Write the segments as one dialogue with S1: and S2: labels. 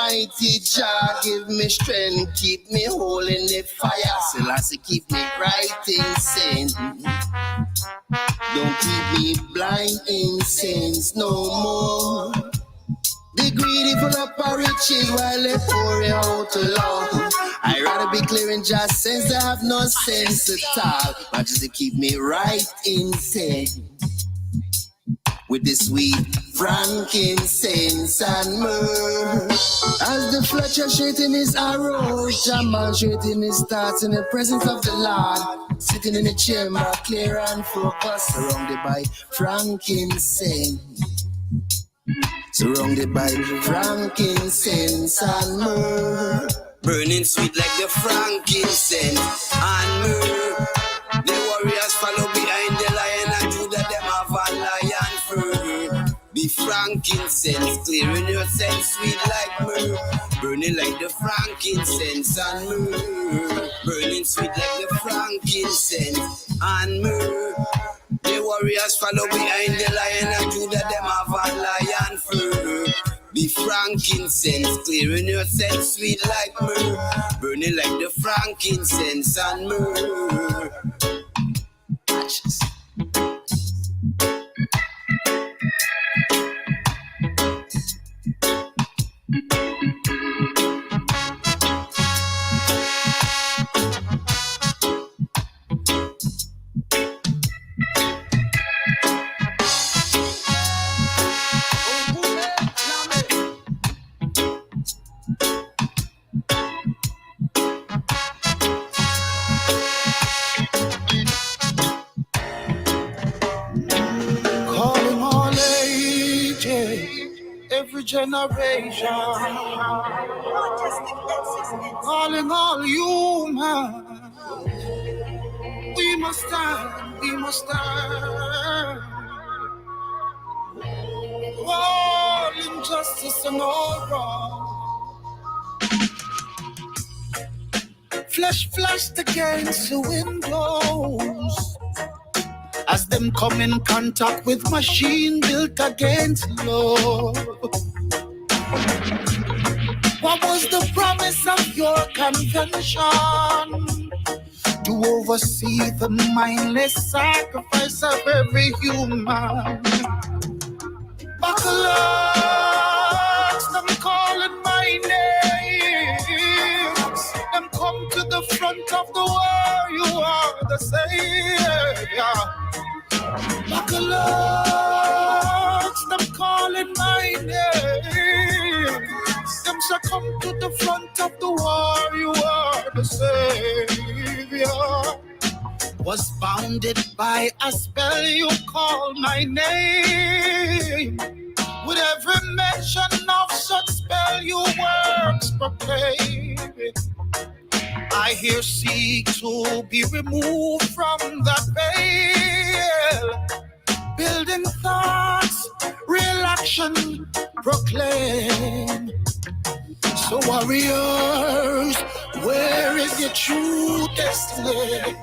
S1: Mighty Jah give me strength, keep me whole in the fire. Selassie keep me right in sin. Don't keep me blind in sins no more. The greedy full up our riches while they pour it out alone. I'd rather be clear in just sense I have no sense at all. But just to keep me right in sin. With the sweet frankincense and myrrh. As the Fletcher straighten his arrow, Jamal straighten his thoughts in the presence of the Lord. Sitting in a chamber, clear and focused, surrounded by frankincense. Surrounded by frankincense and myrrh. Burning sweet like the frankincense and myrrh. The warriors follow behind the lion and Judah them have a lion fur. Be frankincense, clearing your sense, sweet like myrrh. Burning like the frankincense and myrrh. Burning sweet like the frankincense and myrrh. The warriors follow behind the lion and Judah them have a lion fur. Be frankincense, clearing your sense, sweet like myrrh. Burning like the frankincense and myrrh. Ashes.
S2: Generation, calling all human. We must stand, we must stand. All injustice and all wrong. Flesh flashed against the windows as them come in contact with machine built against love. What was the promise of your convention? To oversee the mindless sacrifice of every human. Buckle-ups, them calling my names. Them come to the front of the war, you are the savior. Buckle-ups, them calling my name. Them shall come to the front of the war, you are the savior. Was bounded by a spell, you call my name. With every mention of such spell, your works proclaim. I here seek to be removed from that veil. Building thoughts, real action proclaim. So warriors, where is your true destiny?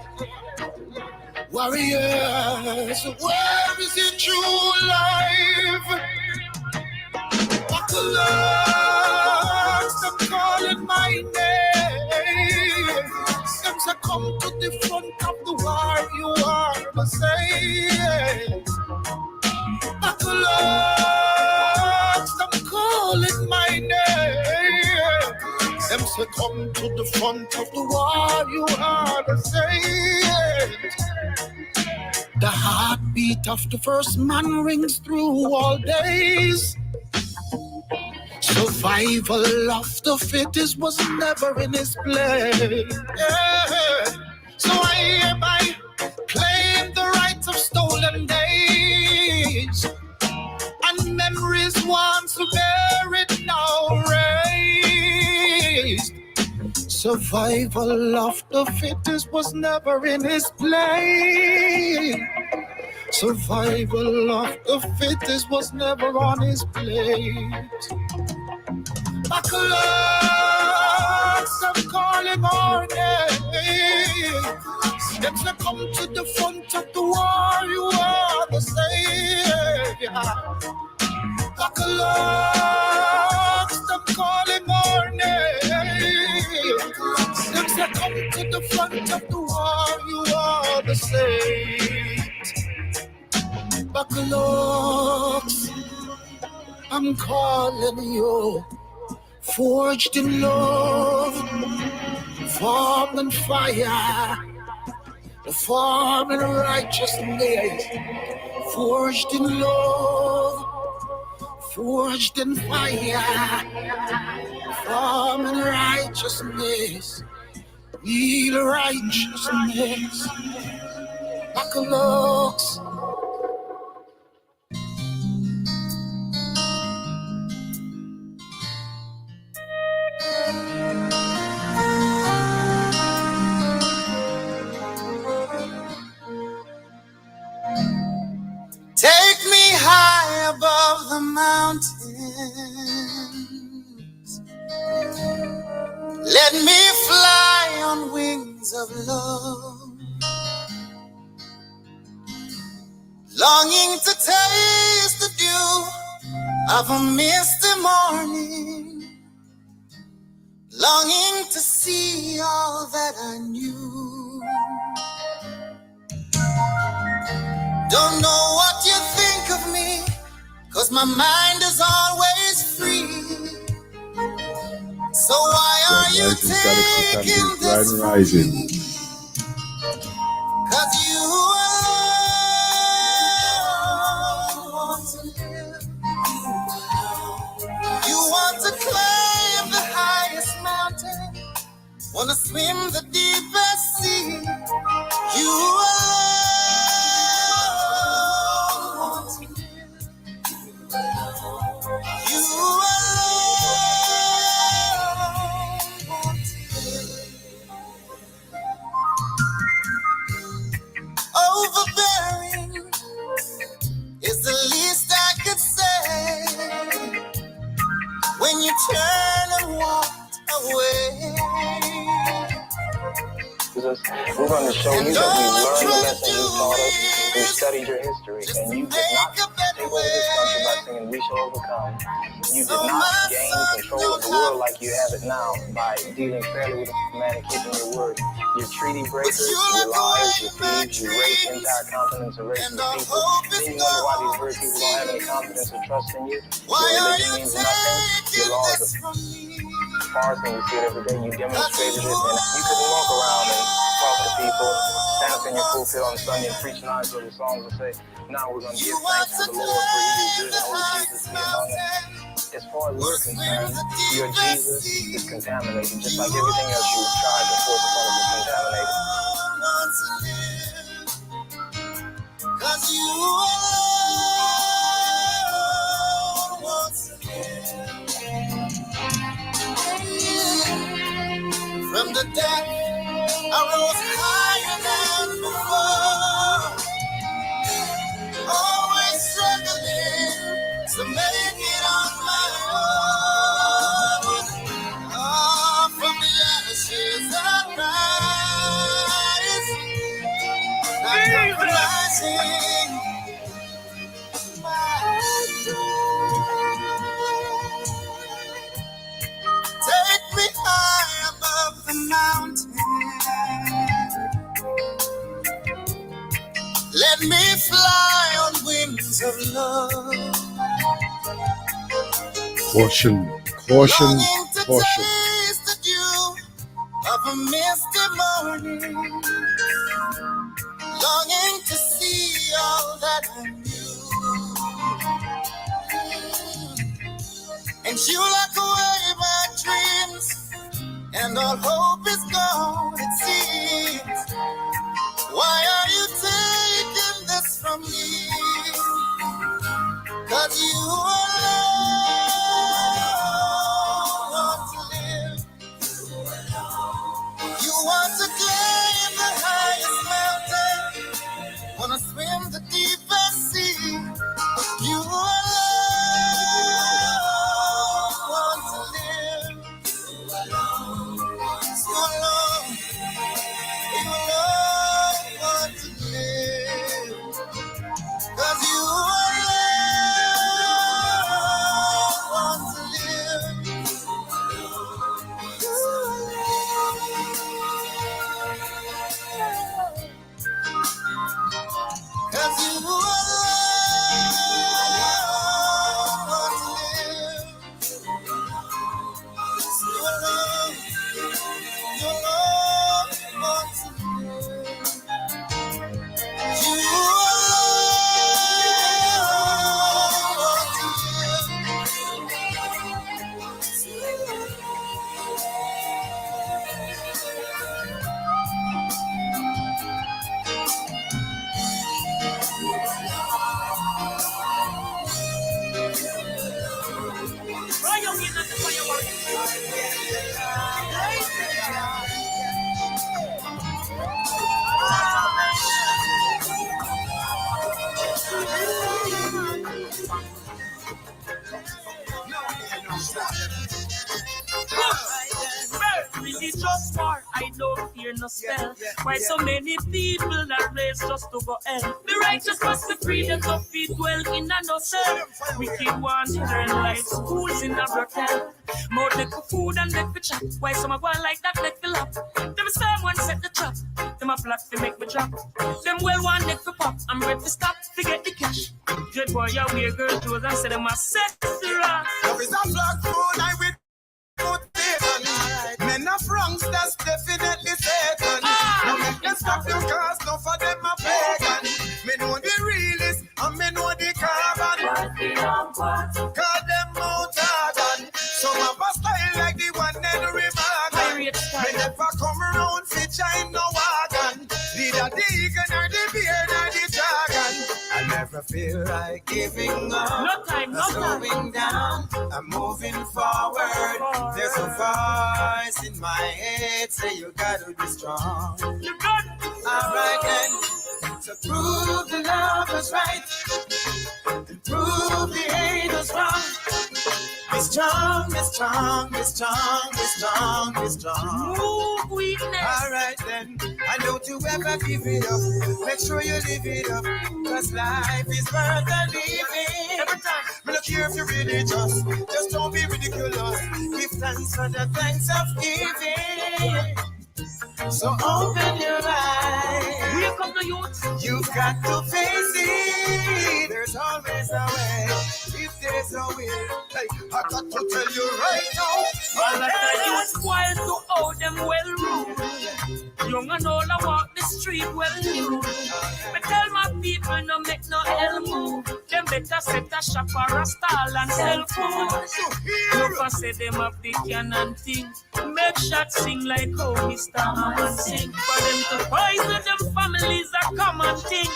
S2: Warriors, where is your true life? Buckle up, stop calling my name. Since I come to the front of the war, you are the same. Buckle up, stop calling my name. Since I come to the front of the war, you are the same. The heartbeat of the first man rings through all days. Survival of the fittest was never in his place. Yeah. So I hereby claim the rights of stolen days and memories once buried now raised. Survival of the fittest was never in his place. Survival of the fittest was never on his plate. Buckle up, stop calling our name. Steps that come to the front of the war, you are the savior. Buckle up, stop calling our come to the front of the war, you are the saint. Buckle-Oaks, I'm calling you. Forged in love, formed in fire, formed in righteousness. Forged in love, forged in fire, formed in righteousness. Real righteousness. Buckle-Oaks. Take me high above the mountains. Let me fly on wings of love. Longing to taste the dew of a misty morning. Longing to see all that I knew. Don't know what you think of me, 'cause my mind is always free. So why are you taking this from me? 'Cause you alone want to live. You want to climb the highest mountain, wanna swim the deepest sea. You alone want to live. You alone want to live. Overbearing is the least I could say when you turn and walk away.
S3: We're going to show you that we learned the lesson you taught us. We studied your history, and you did not take over this country by singing "We Shall Overcome." You did not gain control of the world like you have it now by dealing fairly with a man and keeping your word. You're treaty breakers, you're liars, you're thieves, you rape entire continents and race of people. Then you wonder why these very people don't have any confidence or trust in you. Your religion means nothing. Your laws are farce, and we see it every day. You demonstrated it, and you couldn't walk around and talk to people, stand up in your pulpit on Sunday and preach nice little songs and say, now we're going to give thanks to the Lord for He is good and only Jesus be among us. As far as we're concerned, your Jesus is contaminated, just like everything else you tried to force upon us is contaminated.
S2: 'Cause you alone want to live. From the dead, I rose higher than before. Always struggling to make it on my own. From the ashes I rise, not compromising my throne. Take me high above the mountain. Let me fly on wings of love.
S4: Caution, caution,
S2: Longing to
S4: caution.
S2: taste the dew of a misty morning. Longing to see all that I knew. And you lock away my dreams, and all hope is gone, it seems. Why are you taking this from me? 'Cause you alone want to live. You want to climb the highest mountain, wanna swim the deepest sea. You alone want to live. You alone want to live. 'Cause you alone want to live. You alone
S5: I don't fear no spell. Why so many people are raised just to go hell? The righteous must be free, them to feed well in a no cell. Wicked ones learn like schools in a brothel. More take for food and make for chat. Why some are going like that, make for laugh? Them same one set the trap. Them a plot to make me drop. Them well one neck for pop. I'm ready to stop to get the cash. Good boy, you wear girl clothes and say them a set the rock.
S2: Love is a black food, I will put it on. Men of wrongs, that's definitely Satan. Now make them stop your cars, none for them a pagan. Me know the realist, and me know the carbon. Call them out organ. Some of a style like the one Henry Morgan. Me never come around to join no wagon. Neither the eagle nor the bear nor the dragon. I never feel like giving up.
S5: No time, no time.
S2: Slowing down, I'm moving forward. There's a voice in my head say you gotta be strong.
S5: You got
S2: Alright then, to prove the love is right and prove the hate is wrong. Be strong, be strong, be strong, be strong, be strong.
S5: move weakness.
S2: Alright then, I don't you ever give it up. Make sure you live it up, cause life is worth the living.
S5: Every time.
S2: Me look here if you're religious, just don't be ridiculous. Give thanks for the thanks of giving. So open your eyes.
S5: Wake up the youth.
S2: You've got to face it. There's always a way. If there's a will, hey, I got to tell you right now.
S5: All of the youth wild to how them well ruled. Young and old I walk the street well new. But tell my people no make no hell move. Them better set a shop or a stall and sell food. Look I say them up the cannon thing. Make shots sing like how Mr. Hammond sing. For them to poison them families a common thing.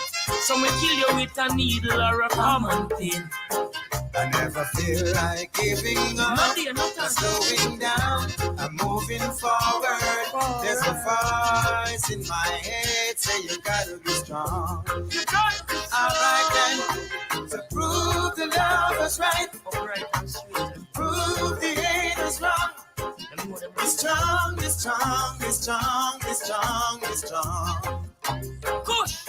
S5: So we kill you with a needle or a common thing.
S2: I never feel like giving up.
S5: No dear, no time.
S2: I'm slowing down, I'm moving forward. There's a voice in my head say you gotta be strong.
S5: You got it.
S2: Alright then, to prove the love is right,
S5: Upright and sweet.
S2: prove the hate is wrong. Be strong, be strong, be strong, be strong, be strong.
S5: Kush,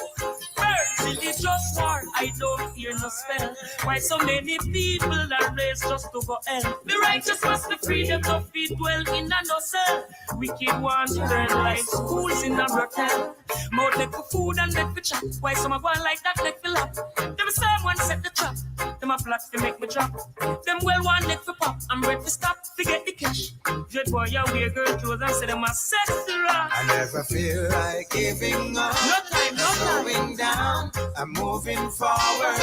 S5: religious war, I don't fear no spell. Why so many people are raised just to go hell? The righteous must be free, them to feed well in a no cell. Wicked ones learn like schools in a brothel. More take for food and make for chat. Why some are going like that, make for laugh? Them same one set the trap. Them a plot to make me drop. Them well one neck for pop. I'm ready to stop to get the cash. Good boy, you wear girl clothes and say them a set the rock.
S2: I never feel like giving up.
S5: No time, no time.
S2: Slowing down, I'm moving forward.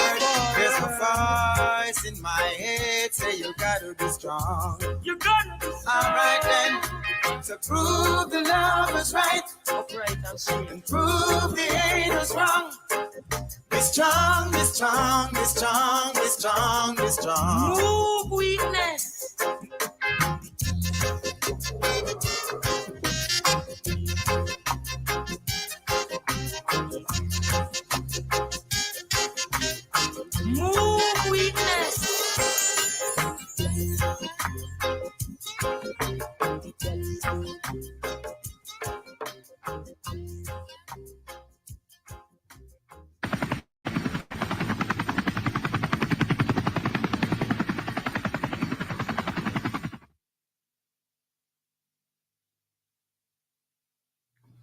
S2: There's a voice in my head say you gotta be strong.
S5: You got it.
S2: Alright then, to prove the love is right
S5: Upright and sweet.
S2: and prove the hate is wrong. Be strong, be strong, be strong, be strong, be strong.
S5: Move weakness. Move weakness.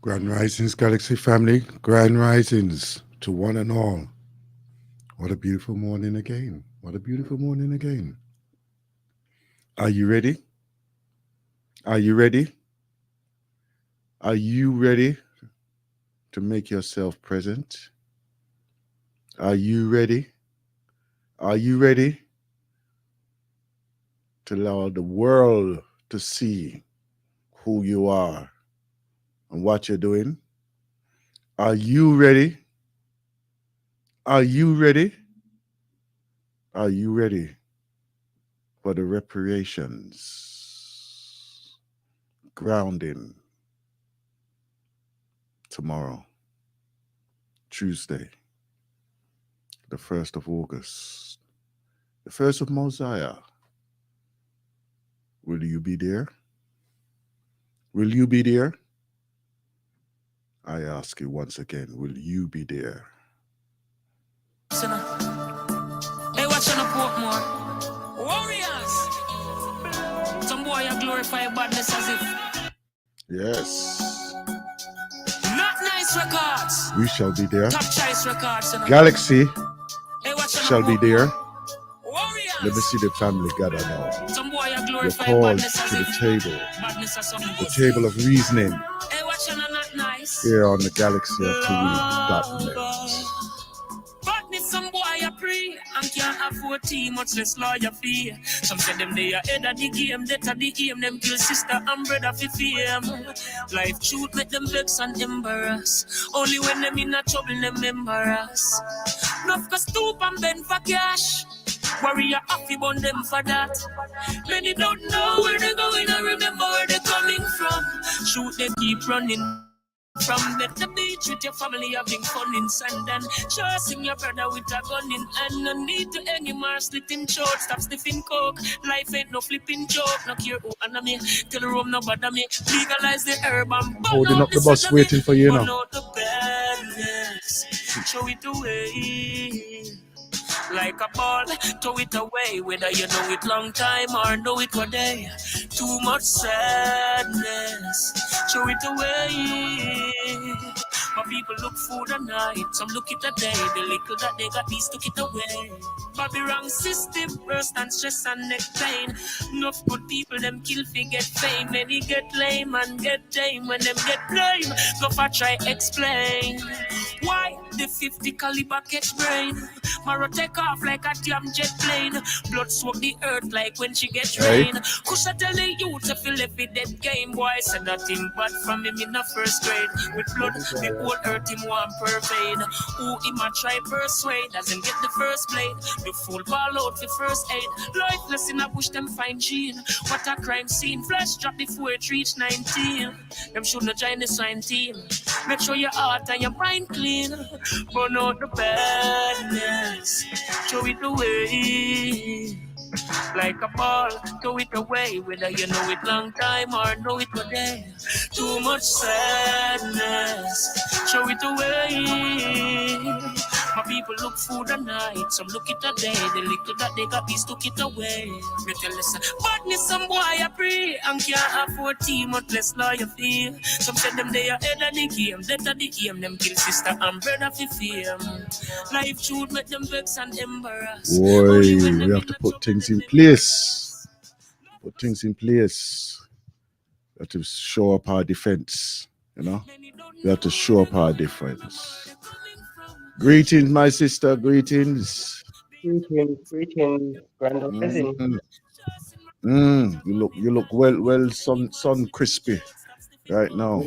S4: Grand Risings, Galaxy family. Grand Risings to one and all. What a beautiful morning again. What a beautiful morning again. Are you ready? Are you ready? Are you ready to make yourself present? Are you ready? Are you ready to allow the world to see who you are and what you're doing? Are you ready? Are you ready? Are you ready for the reparations? Grounding tomorrow, Tuesday, the 1st of August, the 1st of Mosiah. Will you be there? Will you be there? I ask you once again, will you be there?
S5: Hey, watch on the Portmore. Warriors. Some boy you glorify badness as if.
S4: Yes.
S5: Not Nice Records.
S4: We shall be there.
S5: Top Choice Records.
S4: Galaxy
S5: Hey, watch on
S4: shall
S5: the
S4: be there.
S5: Warriors.
S4: Let me see the family gather now.
S5: Some boy you
S4: You're
S5: glorify
S4: called
S5: badness as
S4: to the
S5: if.
S4: table,
S5: Badness as some
S4: the table of reasoning,
S5: Hey, watch on Not Nice.
S4: here on the galaxyofTV.net.
S5: Badness, some boy I pray and can't afford tea, much less lawyer fee. Some say them they are head of the game, that are the aim, them kill sister and brother for fame. Life truth make them vex and embarrass. Only when them in a trouble, them embarrass. Enough cause stoop and bend for cash. Warrior happy bun them for that. Many don't know where they're going or remember where they're coming from. Shoot, they keep running. From bed to beach with your family having fun in sand and chasing your brother with a gun in hand. No need to any more slitting short, stop sniffing coke. Life ain't no flipping joke. No care who under me, tell Rome no bother me. Legalize the herb and
S4: Holding up the bus waiting for you now.
S5: Burn out the badness, show it away. Like a ball, throw it away. Whether you know it long time or know it for day. Too much sadness, throw it away. My people look food at night, some look it a day. The little that they got, these took it away. Bobby wrong system, burst and stress and neck pain. Enough good people, them kill fi get fame. Many get lame and get tame when them get blame. Go for try explain why the 50 caliber catch brain. Maro take off like a damn jet plane. Blood soak the earth like when she gets rain. Kusha tell the youth to feel if it dead game. Boy said that him bad from him in the first grade. With blood, the whole earth him want pervade. Who him a try persuade, doesn't get the first blade. The full ball out the first aid. Lifeless in a bush them find gene. What a crime scene. Flesh drop before it reach 19. Them shouldn't join the swine team. Make sure your heart and your mind clean. Burn out the badness, throw it away. Like a ball, throw it away. Whether you know it long time or know it today. Too much sadness, throw it away. My people look food at night, some look it a day. The little that they got, these took it away. Me tell you, badness, some boy I pray and can't afford tea, much less lawyer feel. Some said them they are head of the game, that are the aim. Them kill sister and brother for fame. Life should make them vex and embarrass.
S4: Boy, we have to put things in place. Put things in place. We have to show up our defense. You know, we have to show up our defense. Greetings, my sister. Greetings.
S6: Greetings, Grand Rising.
S4: You look well, sun crispy right now.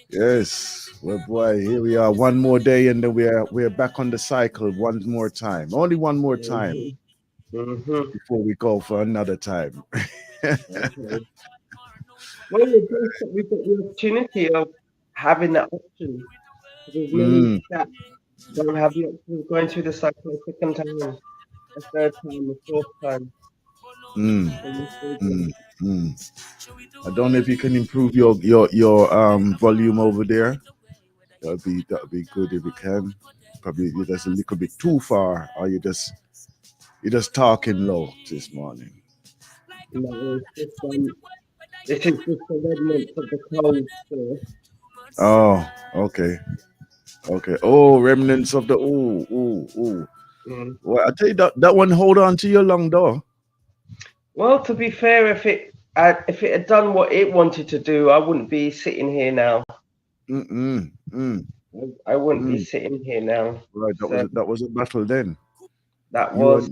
S4: Yes. Well, boy, here we are. One more day, and then we're back on the cycle one more time. Only one more time before we go for another time.
S6: Well, we've got the opportunity of having that option. There's many that don't have the option of going through the cycle a second time, a third time, a fourth time.
S4: I don't know if you can improve your volume over there. That'd be good if you can. Probably you're just a little bit too far, or you're just talking low this morning.
S6: No, this is just the remnants of the cold. So.
S4: Oh, okay. Oh, remnants of the Well, I tell you that one hold on to your lung door.
S6: Well, to be fair, if it had done what it wanted to do, I wouldn't be sitting here now. I wouldn't be sitting here now.
S4: Right, that was a battle then.
S6: That was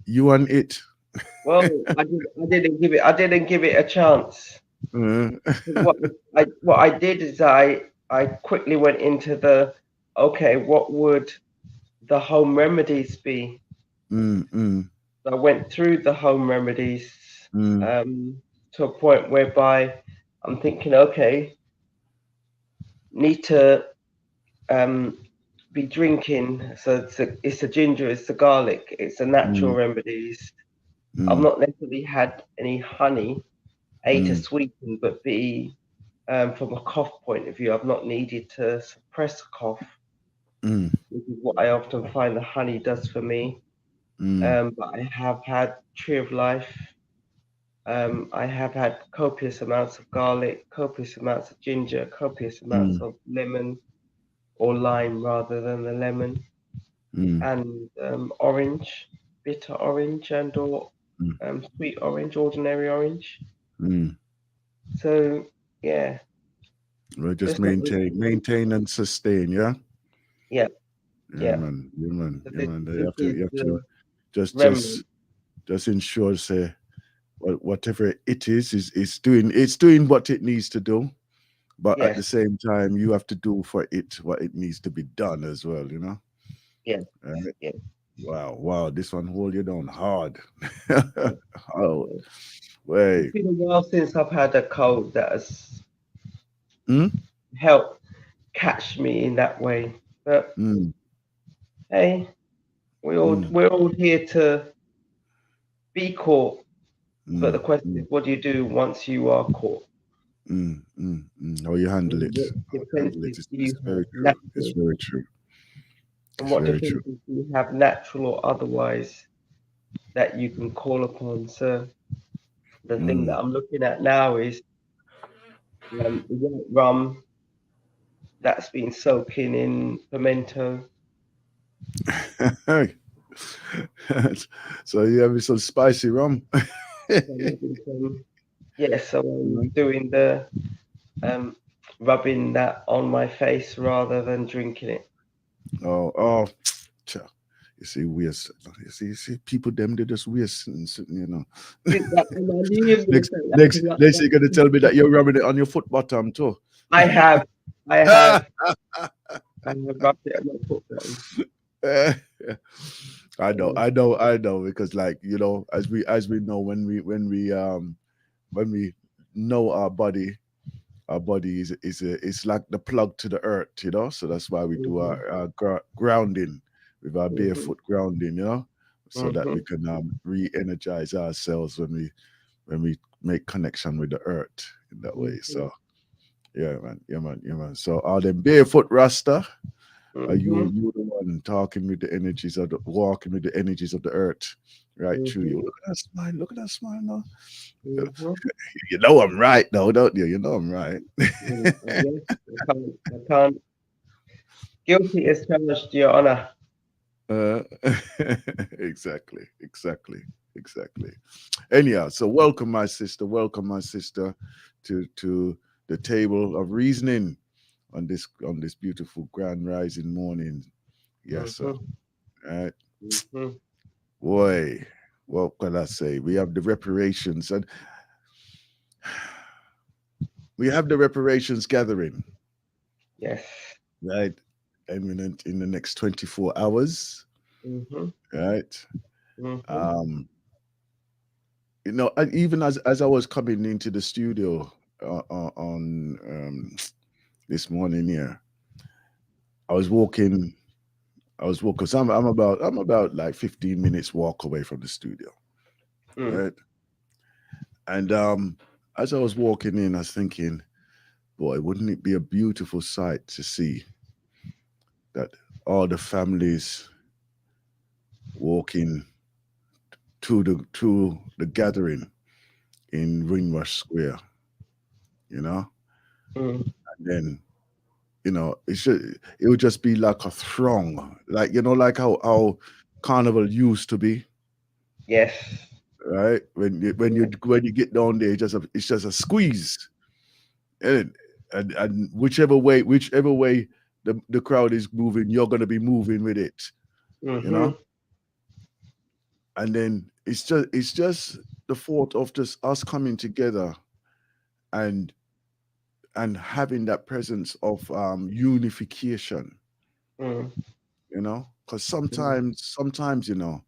S4: you and it.
S6: Well, I didn't give it a chance. What I did is I quickly went into what would the home remedies be? I went through the home remedies to a point whereby I'm thinking, okay, need to be drinking. So it's the ginger, it's the garlic, it's the natural remedies. I've not necessarily had any honey, A, to sweeten, but B, from a cough point of view, I've not needed to suppress a cough, which is what I often find the honey does for me. But I have had Tree of Life. I have had copious amounts of garlic, copious amounts of ginger, copious amounts of lemon or lime rather than the lemon, and orange, bitter orange, and or sweet orange, ordinary orange. So yeah,
S4: We'll just maintain and sustain, yeah.
S6: Yeah,
S4: man.
S6: You
S4: have to just ensure, say, whatever it is doing what it needs to do, but at the same time, you have to do for it what it needs to be done as well, you know. Right?
S6: Yeah.
S4: Wow, this one hold you down hard. Oh, wait.
S6: It's been a while since I've had a cold that has helped catch me in that way. But hey, we're all here to be caught. But the question is, what do you do once you are caught?
S4: How you handle it? It's very true. It's very true.
S6: And what defenses do you have, natural or otherwise, that you can call upon? So the thing that I'm looking at now is white rum that's been soaking in pimento.
S4: So you have some spicy rum.
S6: Yes, so I'm doing the rubbing that on my face rather than drinking it.
S4: Oh, you see, waste. You see, people them they just waste, you know. Next, you're gonna tell me that you're rubbing it on your foot bottom too.
S6: I have rubbed it on my foot bottom.
S4: I know, because, like, you know, as we know, when we know our body is like the plug to the earth, you know. So that's why we do our grounding with our barefoot grounding, you know, so that we can re-energize ourselves when we make connection with the earth in that way. So yeah, man. So are them barefoot Rasta? Are you the one talking with the energies of walking with the energies of the earth right through you? Look at that smile now. You know I'm right though, don't you? You know I'm right.
S6: I can't. Guilty as charged, Your Honor.
S4: Exactly. Anyhow, so welcome my sister to the table of reasoning on this beautiful grand rising morning. Yes, sir. All right. Boy, what can I say? We have the reparations, and we have the reparations gathering.
S6: Yes.
S4: Right. Imminent in the next 24 hours. Right. You know, even as I was coming into the studio on this morning here, I was walking. So I'm about like 15 minutes walk away from the studio, right? And as I was walking in, I was thinking, boy, wouldn't it be a beautiful sight to see that all the families walking to the gathering in Windrush Square, you know, and then, you know, it would just be like a throng, like, you know, like how carnival used to be.
S6: Yes.
S4: Right. When you get down there, it's just a squeeze, and whichever way the crowd is moving, you're gonna be moving with it, you know. And then it's just the thought of just us coming together and having that presence of unification, you know, because sometimes, you know,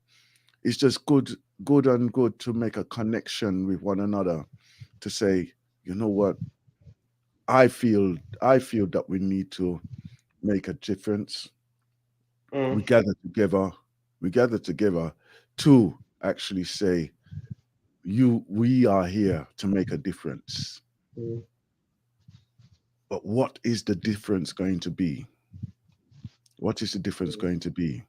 S4: it's just good to make a connection with one another, to say, you know what, I feel that we need to make a difference. We gather together to actually say, we are here to make a difference. But what is the difference going to be? What is the difference going to be?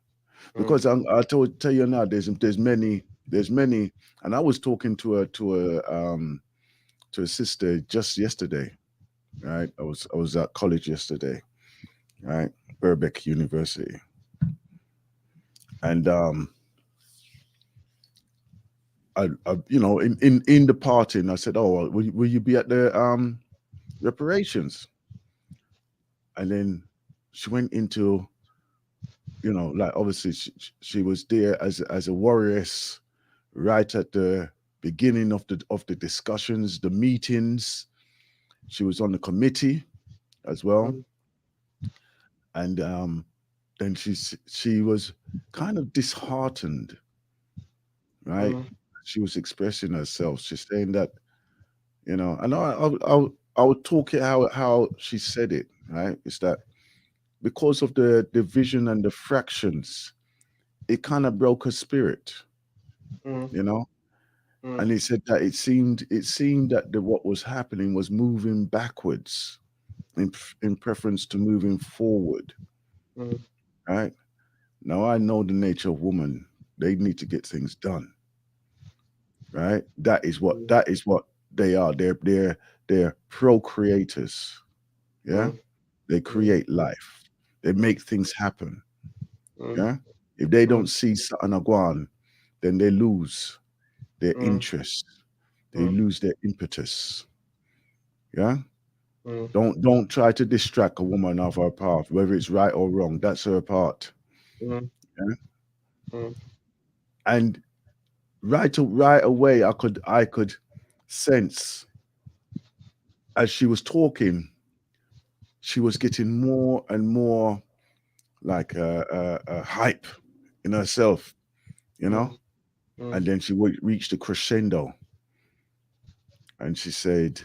S4: Because I tell you now, there's many, and I was talking to a sister just yesterday, right? I was at college yesterday, right? Birkbeck University, and I in the party, and I said, "Oh, well, will you be at the reparations?" And then she went into, like, obviously she was there as a warrioress right at the beginning of the discussions, the meetings. She was on the committee as well, and then she was kind of disheartened, right? She was expressing herself. She's saying that, and I'll talk it how she said it, right? It's that because of the division and the fractions, it kind of broke her spirit, And he said that it seemed that what was happening was moving backwards in preference to moving forward. Right? Now I know the nature of women. They need to get things done. Right? That is what they are. They're procreators. Yeah? They create life. They make things happen. Yeah? If they don't see something agwan, then they lose their interest. They lose their impetus. Yeah? Don't try to distract a woman off her path, whether it's right or wrong. That's her part. Yeah? And right away, I could sense as she was talking, she was getting more and more like a hype in herself, And then she reached a crescendo, and she said,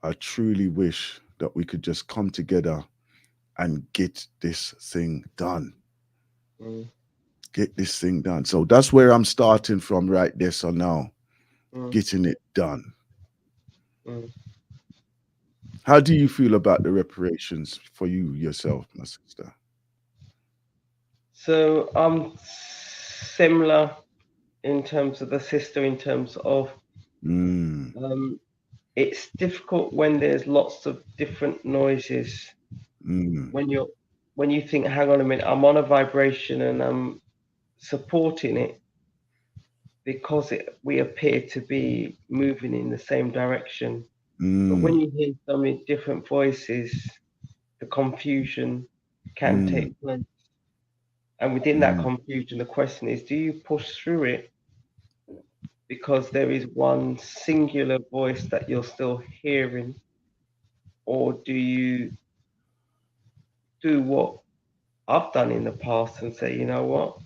S4: "I truly wish that we could just come together and get this thing done. Get this thing done." So that's where I'm starting from right there. So now, getting it done. How do you feel about the reparations for you yourself, my sister?
S6: So I'm similar in terms of the sister, in terms of it's difficult when there's lots of different noises. When you think, hang on a minute, I'm on a vibration and I'm supporting it because we appear to be moving in the same direction. But when you hear so many different voices, the confusion can take place. And within that confusion, the question is, do you push through it because there is one singular voice that you're still hearing? Or do you do what I've done in the past and say, you know what?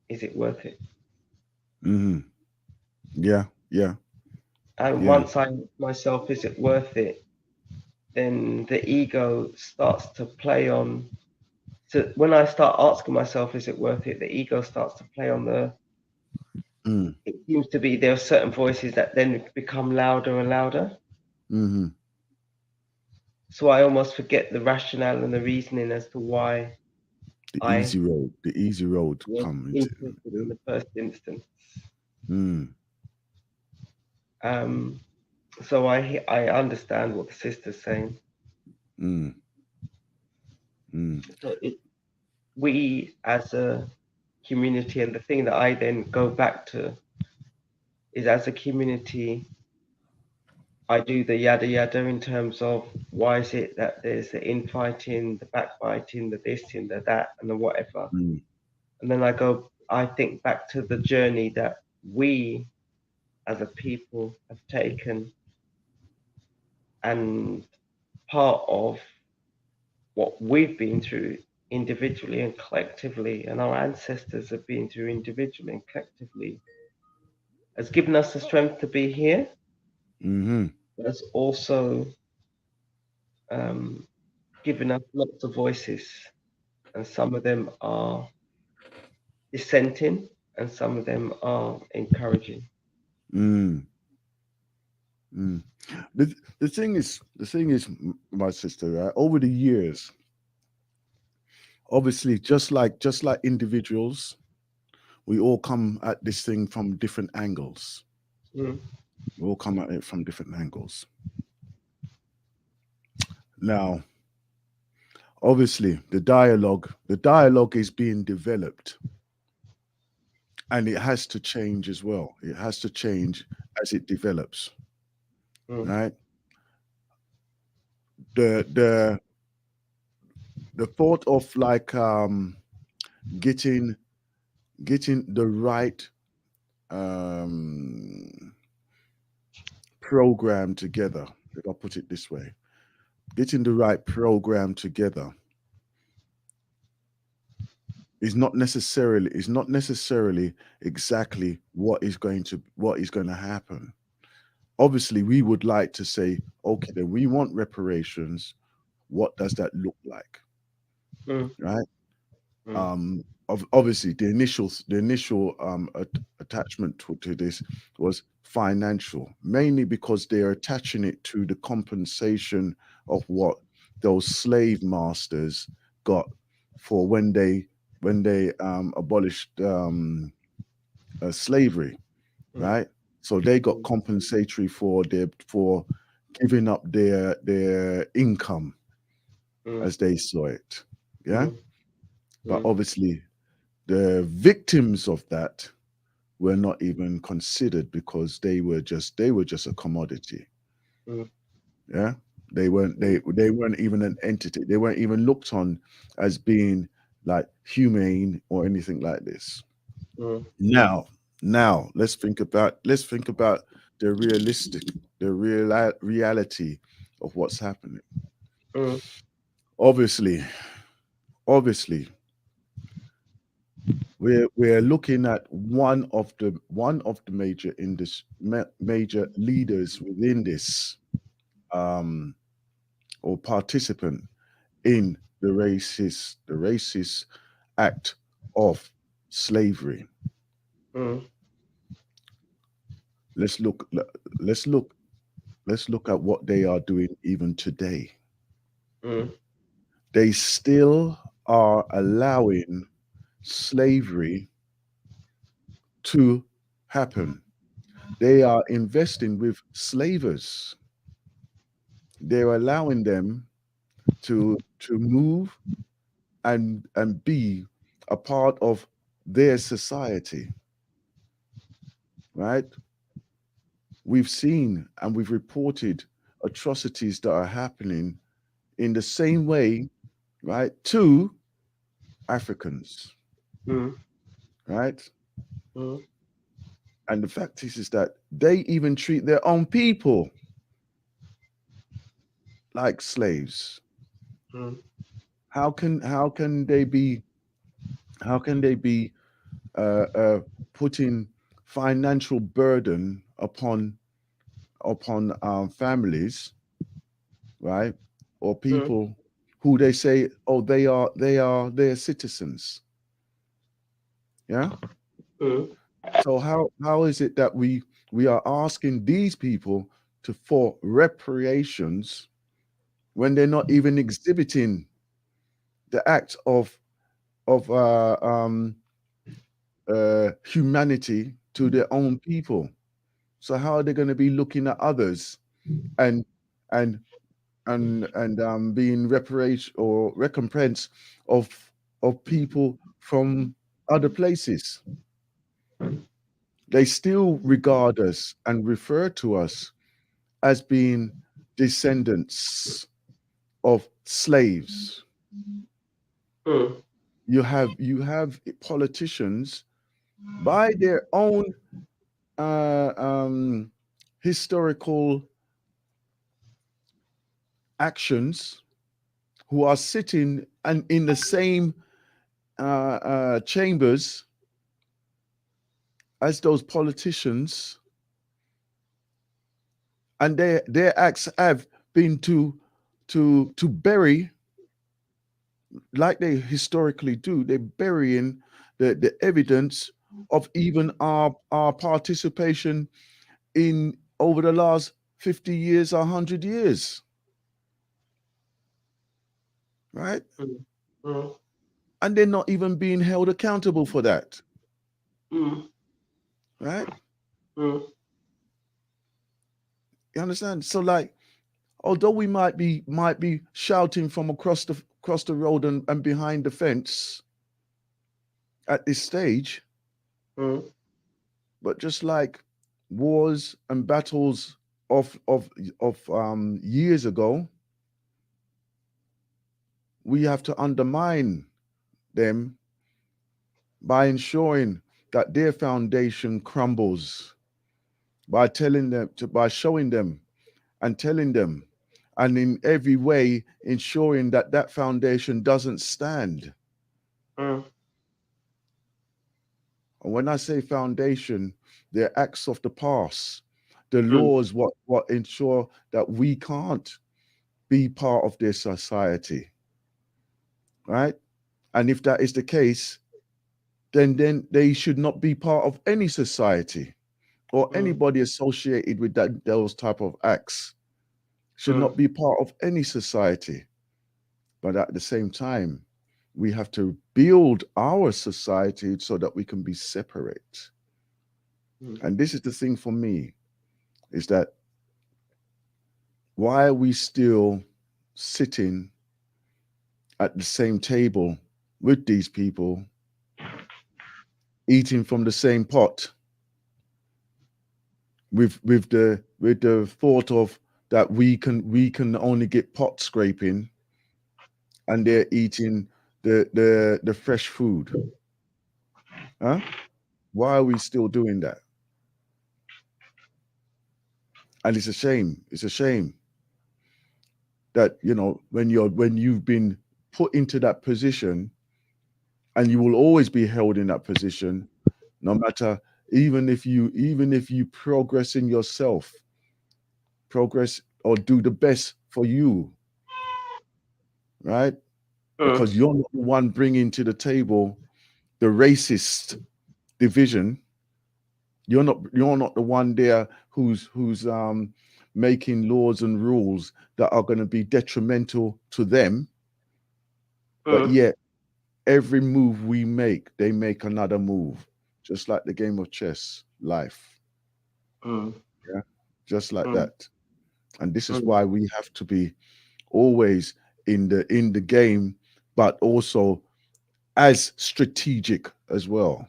S6: Is it worth it?
S4: Yeah.
S6: And once I ask myself, is it worth it? Then the ego starts to play on. So when I start asking myself, is it worth it? The ego starts to play on the. It seems to be there are certain voices that then become louder and louder. So I almost forget the rationale and the reasoning as to why
S4: the easy road comes
S6: in the first instance. So I understand what the sister's saying. So we as a community, and the thing that I then go back to is, as a community, I do the yada yada in terms of why is it that there's the infighting, the backbiting, the this and the that and the whatever. And then I think back to the journey that we as a people have taken, and part of what we've been through individually and collectively, and our ancestors have been through individually and collectively, has given us the strength to be here. But has also given us lots of voices, and some of them are dissenting and some of them are encouraging.
S4: Mm. Mm. The thing is, my sister, right? Over the years, obviously, just like individuals, we all come at this thing from different angles.
S6: Mm.
S4: We all come at it from different angles. Now, obviously, the dialogue is being developed, and it has to change as well. It has to change as it develops, right? The thought of like getting the right program together, if I put it this way, getting the right program together is not necessarily exactly what is going to happen. Obviously, we would like to say, okay, then we want reparations. What does that look like? Right? Obviously, the initial attachment to this was financial, mainly because they are attaching it to the compensation of what those slave masters got for when they abolished slavery, right? So they got compensatory for giving up their income, as they saw it, yeah. But obviously, the victims of that were not even considered because they were just a commodity. Yeah, they weren't even an entity. They weren't even looked on as being like humane or anything like this. Now let's think about the reality of what's happening. Obviously, we're looking at one of the major leaders within this or participant in the racist act of slavery. Let's look at what they are doing even today. They still are allowing slavery to happen. They are investing with slavers. They're allowing them to move and be a part of their society, right? We've seen and we've reported atrocities that are happening in the same way, right, to Africans, right? And the fact is that they even treat their own people like slaves. How can they be putting financial burden upon families, right, or people who they say, oh, they're citizens, yeah? So how is it that we are asking these people for reparations when they're not even exhibiting the act of humanity to their own people? So how are they going to be looking at others and being reparation or recompense of people from other places? They still regard us and refer to us as being descendants of slaves. You have politicians by their own historical actions who are sitting and in the same chambers as those politicians, and their acts have been to bury, like they historically do. They're burying the evidence of even our participation in over the last 50 years, 100 years, right? And they're not even being held accountable for that, right? You understand? So, like, although we might be shouting from across the road and behind the fence at this stage, but just like wars and battles of years ago, we have to undermine them by ensuring that their foundation crumbles, by showing them and telling them, and in every way ensuring that that foundation doesn't stand. And when I say foundation, they're acts of the past, the laws, what ensure that we can't be part of their society, right? And if that is the case, then they should not be part of any society, or anybody associated with those type of acts should not be part of any society. But at the same time, we have to build our society so that we can be separate. And this is the thing for me, is that why are we still sitting at the same table with these people, eating from the same pot, with the thought of that we can only get pot scraping, and they're eating the fresh food? Huh? Why are we still doing that? And it's a shame. It's a shame that, you know, when you've been put into that position, and you will always be held in that position, no matter, even if you progress in yourself, progress or do the best for you, right? Because you're not the one bringing to the table the racist division. You're not the one there who's making laws and rules that are going to be detrimental to them. But yet, every move we make, they make another move, just like the game of chess, life. Yeah, just like that. And this is why we have to be always in the game, but also as strategic as well.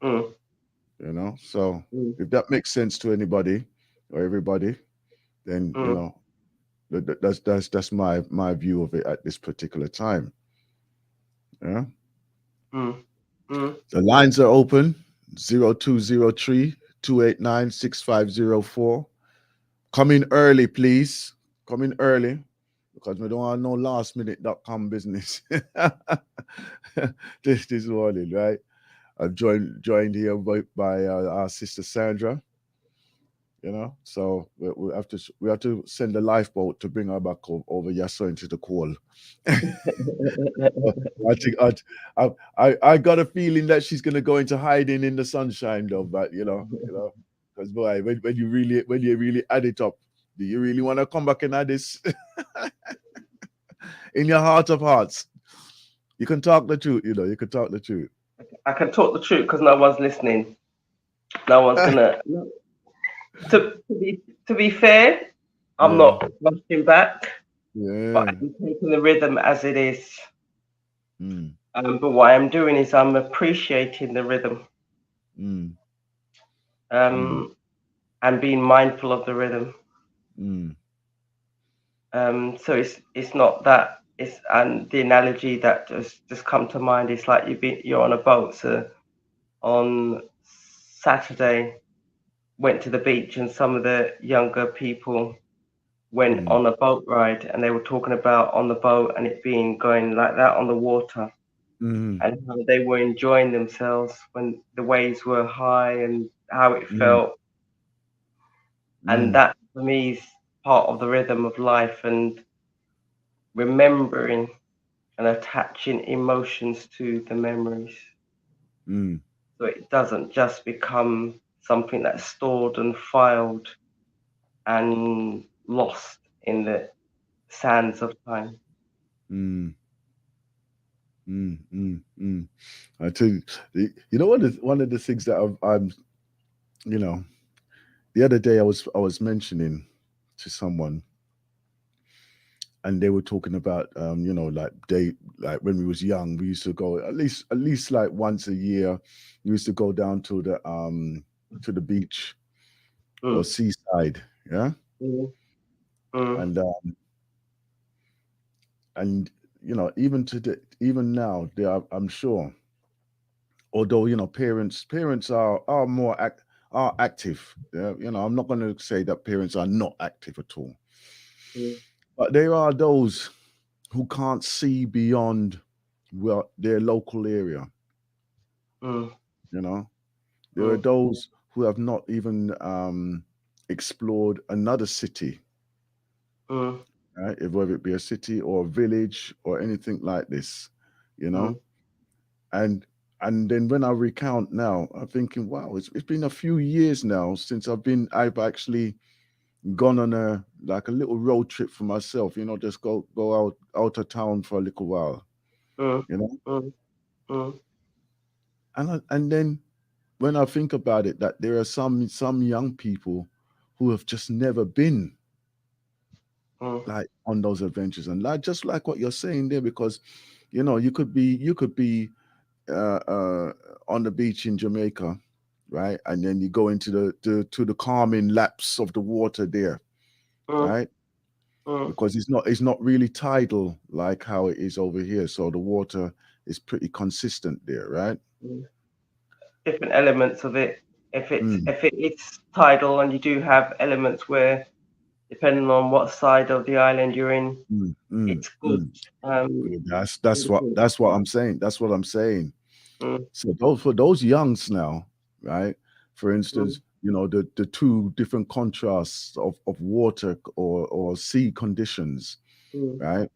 S4: You know, so if that makes sense to anybody or everybody, then you know, that's my view of it at this particular time. Yeah. The lines are open, 0203-289-6504. Come in early, please. Come in early, because we don't want no lastminute.com business this morning, right? I'm joined here by our sister Sandra. You know, so we have to send a lifeboat to bring her back over Yasso into the call. I think I got a feeling that she's gonna go into hiding in the sunshine, though. But you know, because boy, when you really add it up, do you really want to come back and add this in your heart of hearts? You can talk the truth, you know. You can talk the truth.
S6: I can talk the truth because no one's listening. No one's gonna. To be fair, I'm not rushing back. But I'm taking the rhythm as it is. But what I'm doing is I'm appreciating the rhythm. And being mindful of the rhythm. So it's not that. And the analogy that just come to mind is like you're on a boat. So on Saturday, went to the beach, and some of the younger people went on a boat ride, and they were talking about on the boat and it being going like that on the water, and how they were enjoying themselves when the waves were high and how it felt. And that for me is part of the rhythm of life, and remembering and attaching emotions to the memories. so it doesn't just become something that's stored and filed and lost in the sands of time.
S4: I tell you, you know what is one of the things that I'm, you know, the other day I was mentioning to someone, and they were talking about, you know, like when we was young, we used to go at least like once a year. We used to go down to the beach or seaside, yeah, and you know, even now, I'm sure, although you know, parents are more active. Yeah, you know, I'm not going to say that parents are not active at all, but there are those who can't see beyond their local area. You know, there are those who have not even explored another city, right? Whether it be a city or a village or anything like this, you know. And then when I recount now, I'm thinking, wow, it's been a few years now since I've actually gone on a little road trip for myself, you know, just go out of town for a little while, you know. And then when I think about it, that there are some young people who have just never been like on those adventures, and just like what you're saying there, because you know, you could be on the beach in Jamaica, right? And then you go into the calming laps of the water there, right? Because it's not really tidal like how it is over here, so the water is pretty consistent there, right?
S6: Different elements of it. If it's tidal, and you do have elements where, depending on what side of the island you're in, it's good.
S4: That's what I'm saying. That's what I'm saying. So for those youngs now, right? For instance, you know, the two different contrasts of water or sea conditions, right?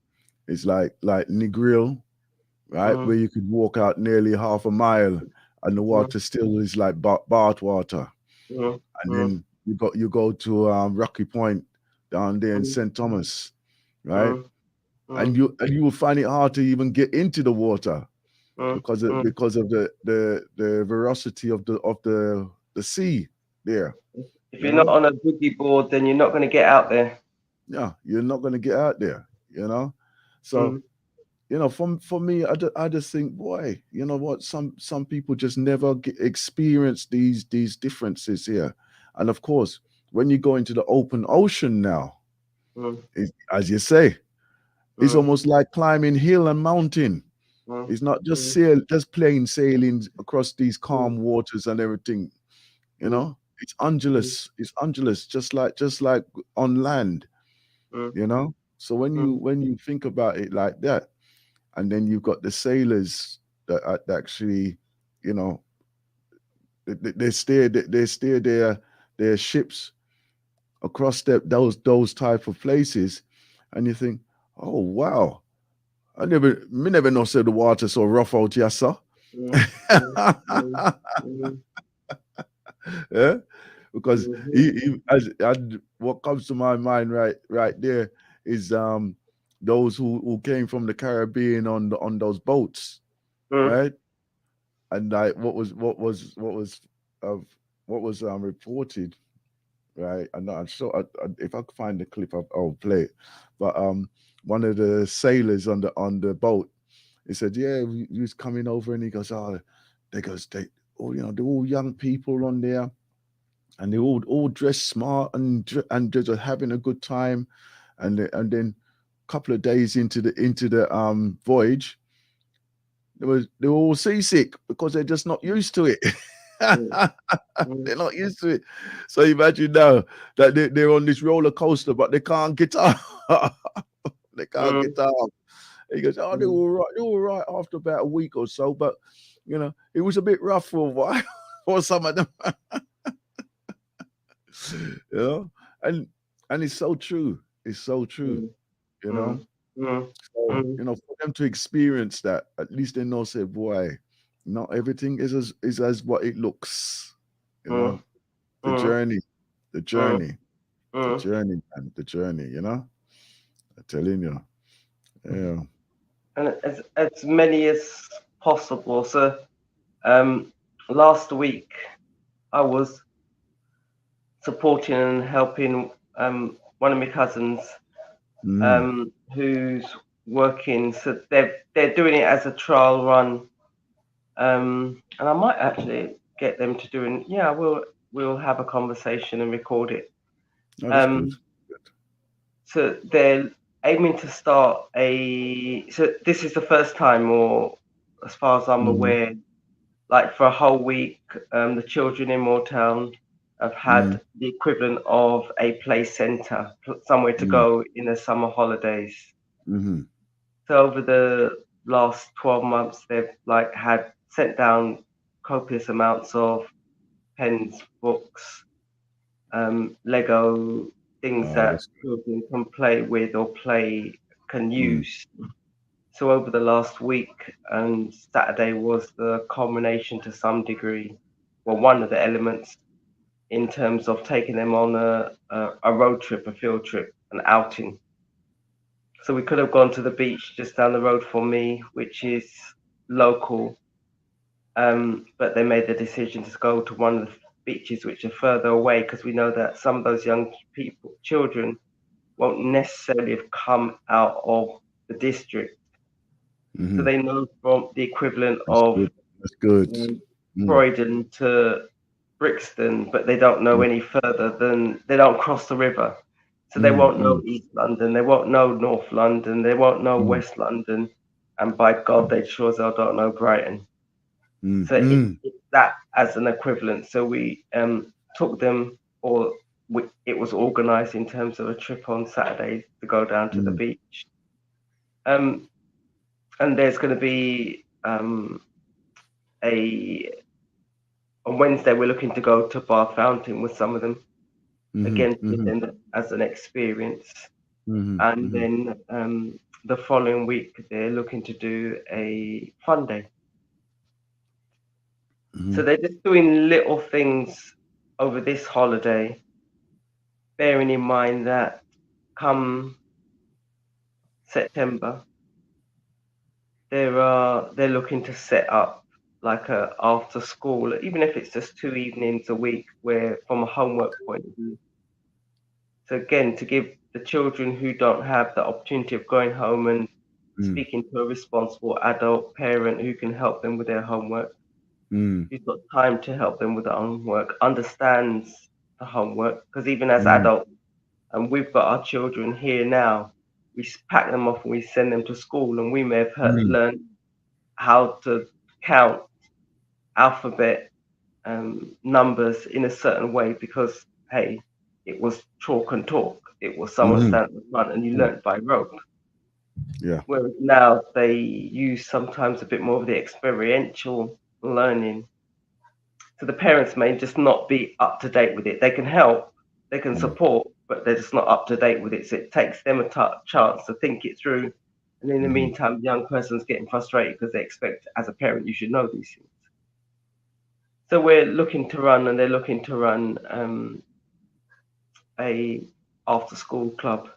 S4: It's like Negril, right, where you could walk out nearly half a mile and the water still is like bath water, and then you go to Rocky Point down there in St. Thomas, right, and you will find it hard to even get into the water because of the veracity of the sea there.
S6: If you're not on a boogie board, then you're not going to get out there.
S4: Yeah, you're not going to get out there, you know. So you know, for me, I just think, boy, you know what? Some people just never experience these differences here, and of course, when you go into the open ocean now, as you say, it's almost like climbing hill and mountain. It's not just plain sailing across these calm waters and everything, you know. It's undulous. It's undulous, just like on land, you know. So when you think about it like that. And then you've got the sailors that actually, you know, they steer their ships across those type of places, and you think, oh wow, me never know say the water so rough out here, sir. Yeah, because what comes to my mind right there is those who came from the Caribbean on those boats, right? And like what was reported, right? I'm sure if I could find the clip, I'll play it. But one of the sailors on the boat, he said, yeah, he was coming over, and he goes, oh, they all, you know, they're all young people on there, and they all dressed smart and just having a good time, and then couple of days into the voyage, they were all seasick because they're just not used to it. They're not used to it. So imagine now that they're on this roller coaster, but they can't get up. They can't get up. He goes, oh, they're all right after about a week or so, but you know, it was a bit rough for a while for some of them. You know, and it's so true. It's so true. You know, so, you know, for them to experience that, at least they know, say, boy, not everything is as what it looks. You know, the
S6: Mm.
S4: journey, the journey, the
S6: Mm.
S4: journey, man, the journey. You know, I'm telling you. Yeah.
S6: And as many as possible. So, last week I was supporting and helping one of my cousins who's working. So they're doing it as a trial run, and I might actually get them to do it. Yeah, we'll have a conversation and record it.
S4: Oh, that's good.
S6: So they're aiming to start so this is the first time, or as far as I'm aware, like for a whole week, the children in Moortown have had the equivalent of a play centre, somewhere to go in the summer holidays. So over the last 12 months, they've like had sent down copious amounts of pens, books, Lego, things that children can play with or can use. So over the last week, and Saturday was the culmination to some degree, well, one of the elements in terms of taking them on a road trip, a field trip, an outing. So we could have gone to the beach just down the road for me, which is local, but they made the decision to go to one of the beaches which are further away, because we know that some of those young children won't necessarily have come out of the district. So they know from the equivalent of Croydon to Brixton, but they don't know any further than, they don't cross the river. So they won't know East London, they won't know North London, they won't know West London, and by God, they sure as hell don't know Brighton. So it's that as an equivalent. So we took them, it was organised in terms of a trip on Saturday to go down to the beach. And there's going to be on Wednesday, we're looking to go to Bath Fountain with some of them, again, as an experience. And then the following week, they're looking to do a fun day. So they're just doing little things over this holiday, bearing in mind that come September, they're looking to set up like a after school, even if it's just 2 evenings a week, where from a homework point of view. So again, to give the children who don't have the opportunity of going home and speaking to a responsible adult parent who can help them with their homework, who's got time to help them with their homework, understands the homework, because even as adults, and we've got our children here now, we pack them off and we send them to school, and we may have learned how to count alphabet numbers in a certain way because, hey, it was chalk and talk. It was someone standing in front and you learnt by rote.
S4: Yeah.
S6: Whereas now they use sometimes a bit more of the experiential learning. So the parents may just not be up to date with it. They can help, they can support, but they're just not up to date with it. So it takes them a chance to think it through. And in the meantime, the young person's getting frustrated because they expect, as a parent, you should know these things. So we're looking to run, and they're looking to run a after-school club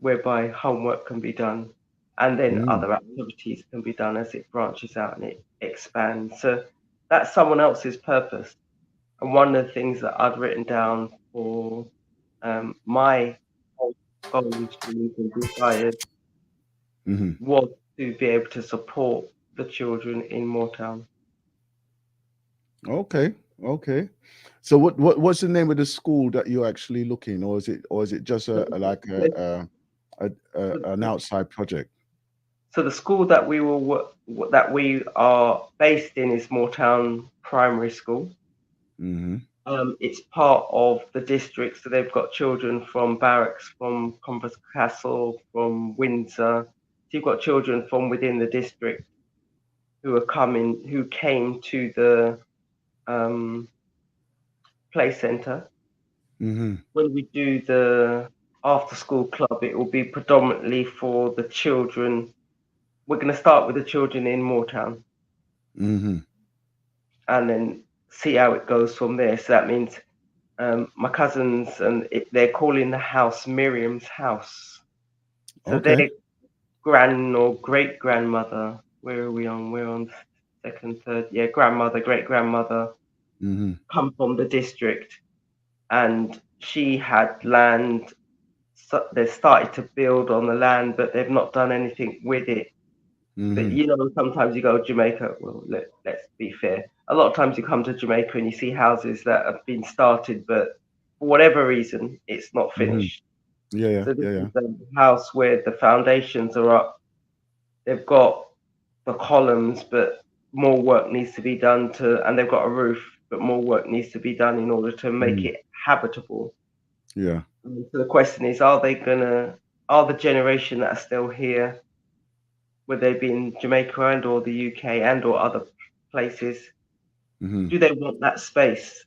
S6: whereby homework can be done, and then other activities can be done as it branches out and it expands. So that's someone else's purpose. And one of the things that I'd written down for my goals, dreams, and desires was to be able to support the children in Moortown.
S4: Okay. So what's the name of the school that you're actually looking, or is it just an outside project?
S6: So the school that we are based in is Moortown Primary School. It's part of the district, so they've got children from Barracks, from Converse Castle, from Windsor. So you've got children from within the district who came to the play centre. When we do the after school club, it will be predominantly for the children. We're going to start with the children in Moortown.
S4: Mm-hmm.
S6: and then see how it goes from there. So that means my cousins they're calling the house Miriam's house. So
S4: Okay.
S6: their grand or great grandmother, where are we on? We're on second, third, yeah, grandmother, great grandmother,
S4: Mm-hmm.
S6: come from the district, and she had land. So they started to build on the land, but they've not done anything with it. But
S4: Mm-hmm.
S6: you know, sometimes you go to Jamaica. Well, let's be fair. A lot of times you come to Jamaica and you see houses that have been started, but for whatever reason, it's not
S4: Mm-hmm.
S6: finished.
S4: Yeah, yeah,
S6: So this
S4: yeah,
S6: is
S4: yeah.
S6: the house where the foundations are up. They've got the columns, but more work needs to be done and they've got a roof, but more work needs to be done in order to make
S4: Mm.
S6: it habitable.
S4: Yeah.
S6: So the question is, are the generation that are still here, whether they be in Jamaica and or the UK and or other places,
S4: Mm-hmm.
S6: do they want that space?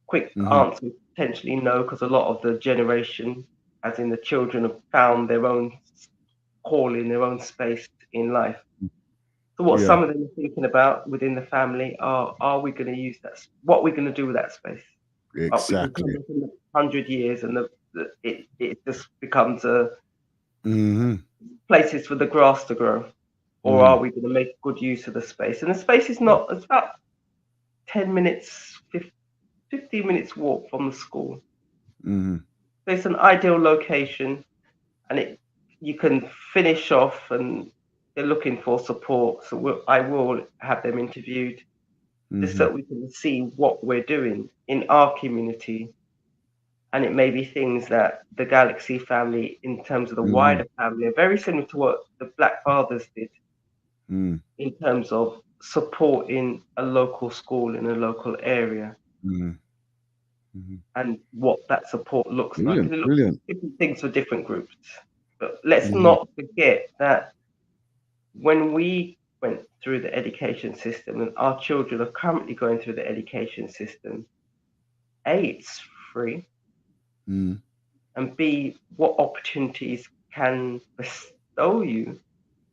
S6: Quick
S4: Mm-hmm.
S6: answer, potentially no, because a lot of the generation, as in the children, have found their own calling, their own space in life. So what
S4: Yeah.
S6: some of them are thinking about within the family are we going to use that? What are we going to do with that space? Are we going to come
S4: Exactly.
S6: back in 100 years and it just becomes a
S4: Mm-hmm.
S6: places for the grass to grow? Or
S4: Mm-hmm.
S6: are we going to make good use of the space? And the space is not, it's about 10 minutes, 15 minutes walk from the school.
S4: Mm-hmm.
S6: So it's an ideal location and you can finish off and they're looking for support. So I will have them interviewed just
S4: Mm-hmm.
S6: so we can see what we're doing in our community. And it may be things that the Galaxy family, in terms of the
S4: Mm-hmm.
S6: wider family, are very similar to what the Black Fathers did
S4: Mm-hmm.
S6: in terms of supporting a local school in a local area
S4: Mm-hmm. Mm-hmm.
S6: and what that support looks like.
S4: Brilliant.
S6: And it looks
S4: Brilliant.
S6: different things for different groups. But let's
S4: Mm-hmm.
S6: not forget that when we went through the education system and our children are currently going through the education system, A, it's free,
S4: Mm-hmm.
S6: and B, what opportunities can bestow you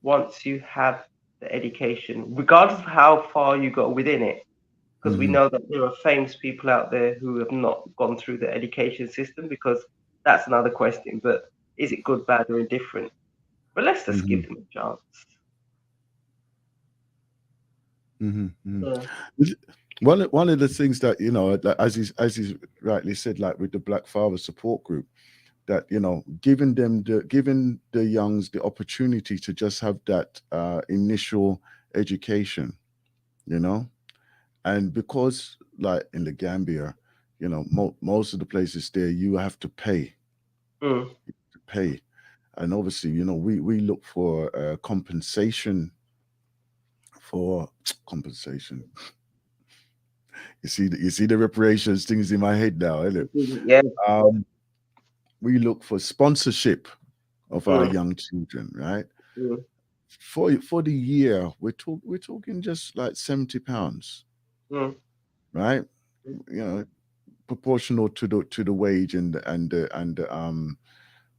S6: once you have the education, regardless of how far you go within it. Because we
S4: Mm-hmm.
S6: know that there are famous people out there who have not gone through the education system, because that's another question. But is it good, bad, or indifferent? But let's just
S4: Mm-hmm.
S6: give them a chance.
S4: Mm-hmm.
S6: Yeah.
S4: Mm-hmm. One of the things that, you know, like, as you rightly said, like with the Black Father Support Group, that, you know, giving the youngs the opportunity to just have that initial education, you know, and because like in the Gambia, you know, most of the places there you have to pay,
S6: Mm.
S4: and obviously, you know, we look for compensation for compensation. You see the reparations things in my head now, isn't it?
S6: Yeah.
S4: Um, we look for sponsorship of our
S6: Mm.
S4: young children, right?
S6: Mm.
S4: For the year, we're talking just like £70,
S6: Mm.
S4: right?
S6: Mm.
S4: You know, proportional to the wage and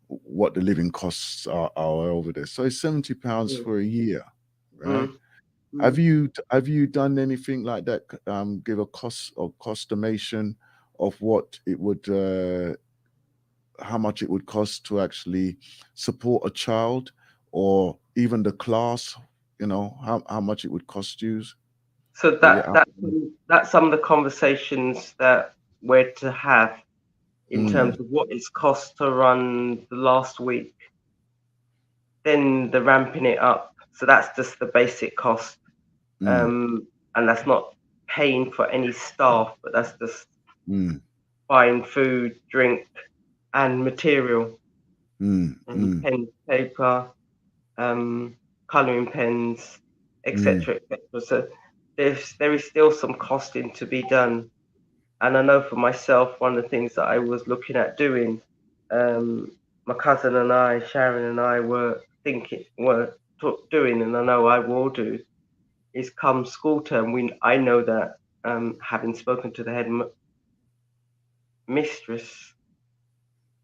S4: what the living costs are over there. So it's £70
S6: Mm.
S4: for a year, right?
S6: Mm.
S4: Have
S6: Mm.
S4: you done anything like that? Give a costumation of what it would how much it would cost to actually support a child, or even the class, you know, how much it would cost you
S6: So
S4: for your
S6: that's some of the conversations that we're to have in
S4: mm,
S6: terms of what it's cost to run the last week, then the ramping it up. So that's just the basic cost,
S4: mm,
S6: and that's not paying for any staff, but that's just
S4: mm,
S6: buying food, drink, and material, and
S4: mm,
S6: pen, paper, colouring pens,
S4: mm,
S6: etc., etc. So there is still some costing to be done. And I know for myself, one of the things that I was looking at doing, my cousin and I, Sharon and I, were doing, and I know I will do, is come school term. I know that, having spoken to the head mistress,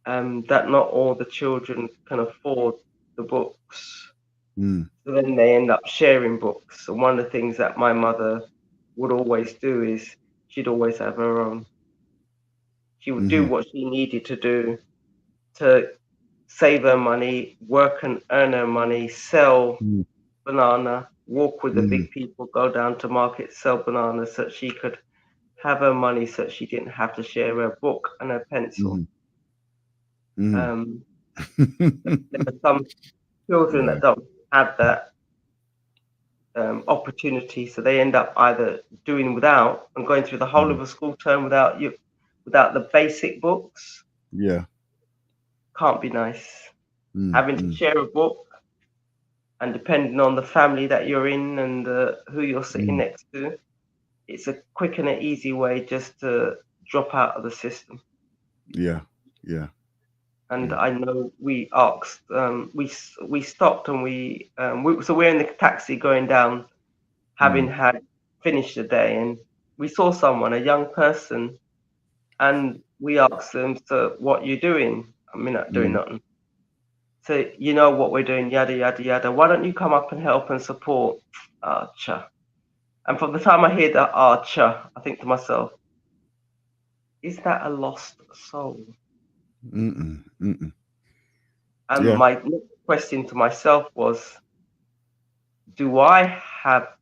S6: that not all the children can afford the books. So then they end up sharing books. And one of the things that my mother would always do is she'd always have her own. She would do what she needed to do to save her money, work and earn her money, sell banana, walk with the big people, go down to market, sell bananas, so that she could have her money, so that she didn't have to share her book and her pencil. There are some children that don't have that opportunity, so they end up either doing without and going through the whole of a school term without the basic books. Can't be nice. Having to share a book, and depending on the family that you're in and who you're sitting next to, it's a quick and an easy way just to drop out of the system. And I know we asked, we stopped and so we're in the taxi going down, having had finished the day, and we saw someone, a young person, and we asked them, so what you doing? I mean, not doing nothing. So you know what we're doing, yada, yada, yada. Why don't you come up and help and support Archer? And from the time I hear that Archer, I think to myself, is that a lost soul? And my next question to myself was, do I have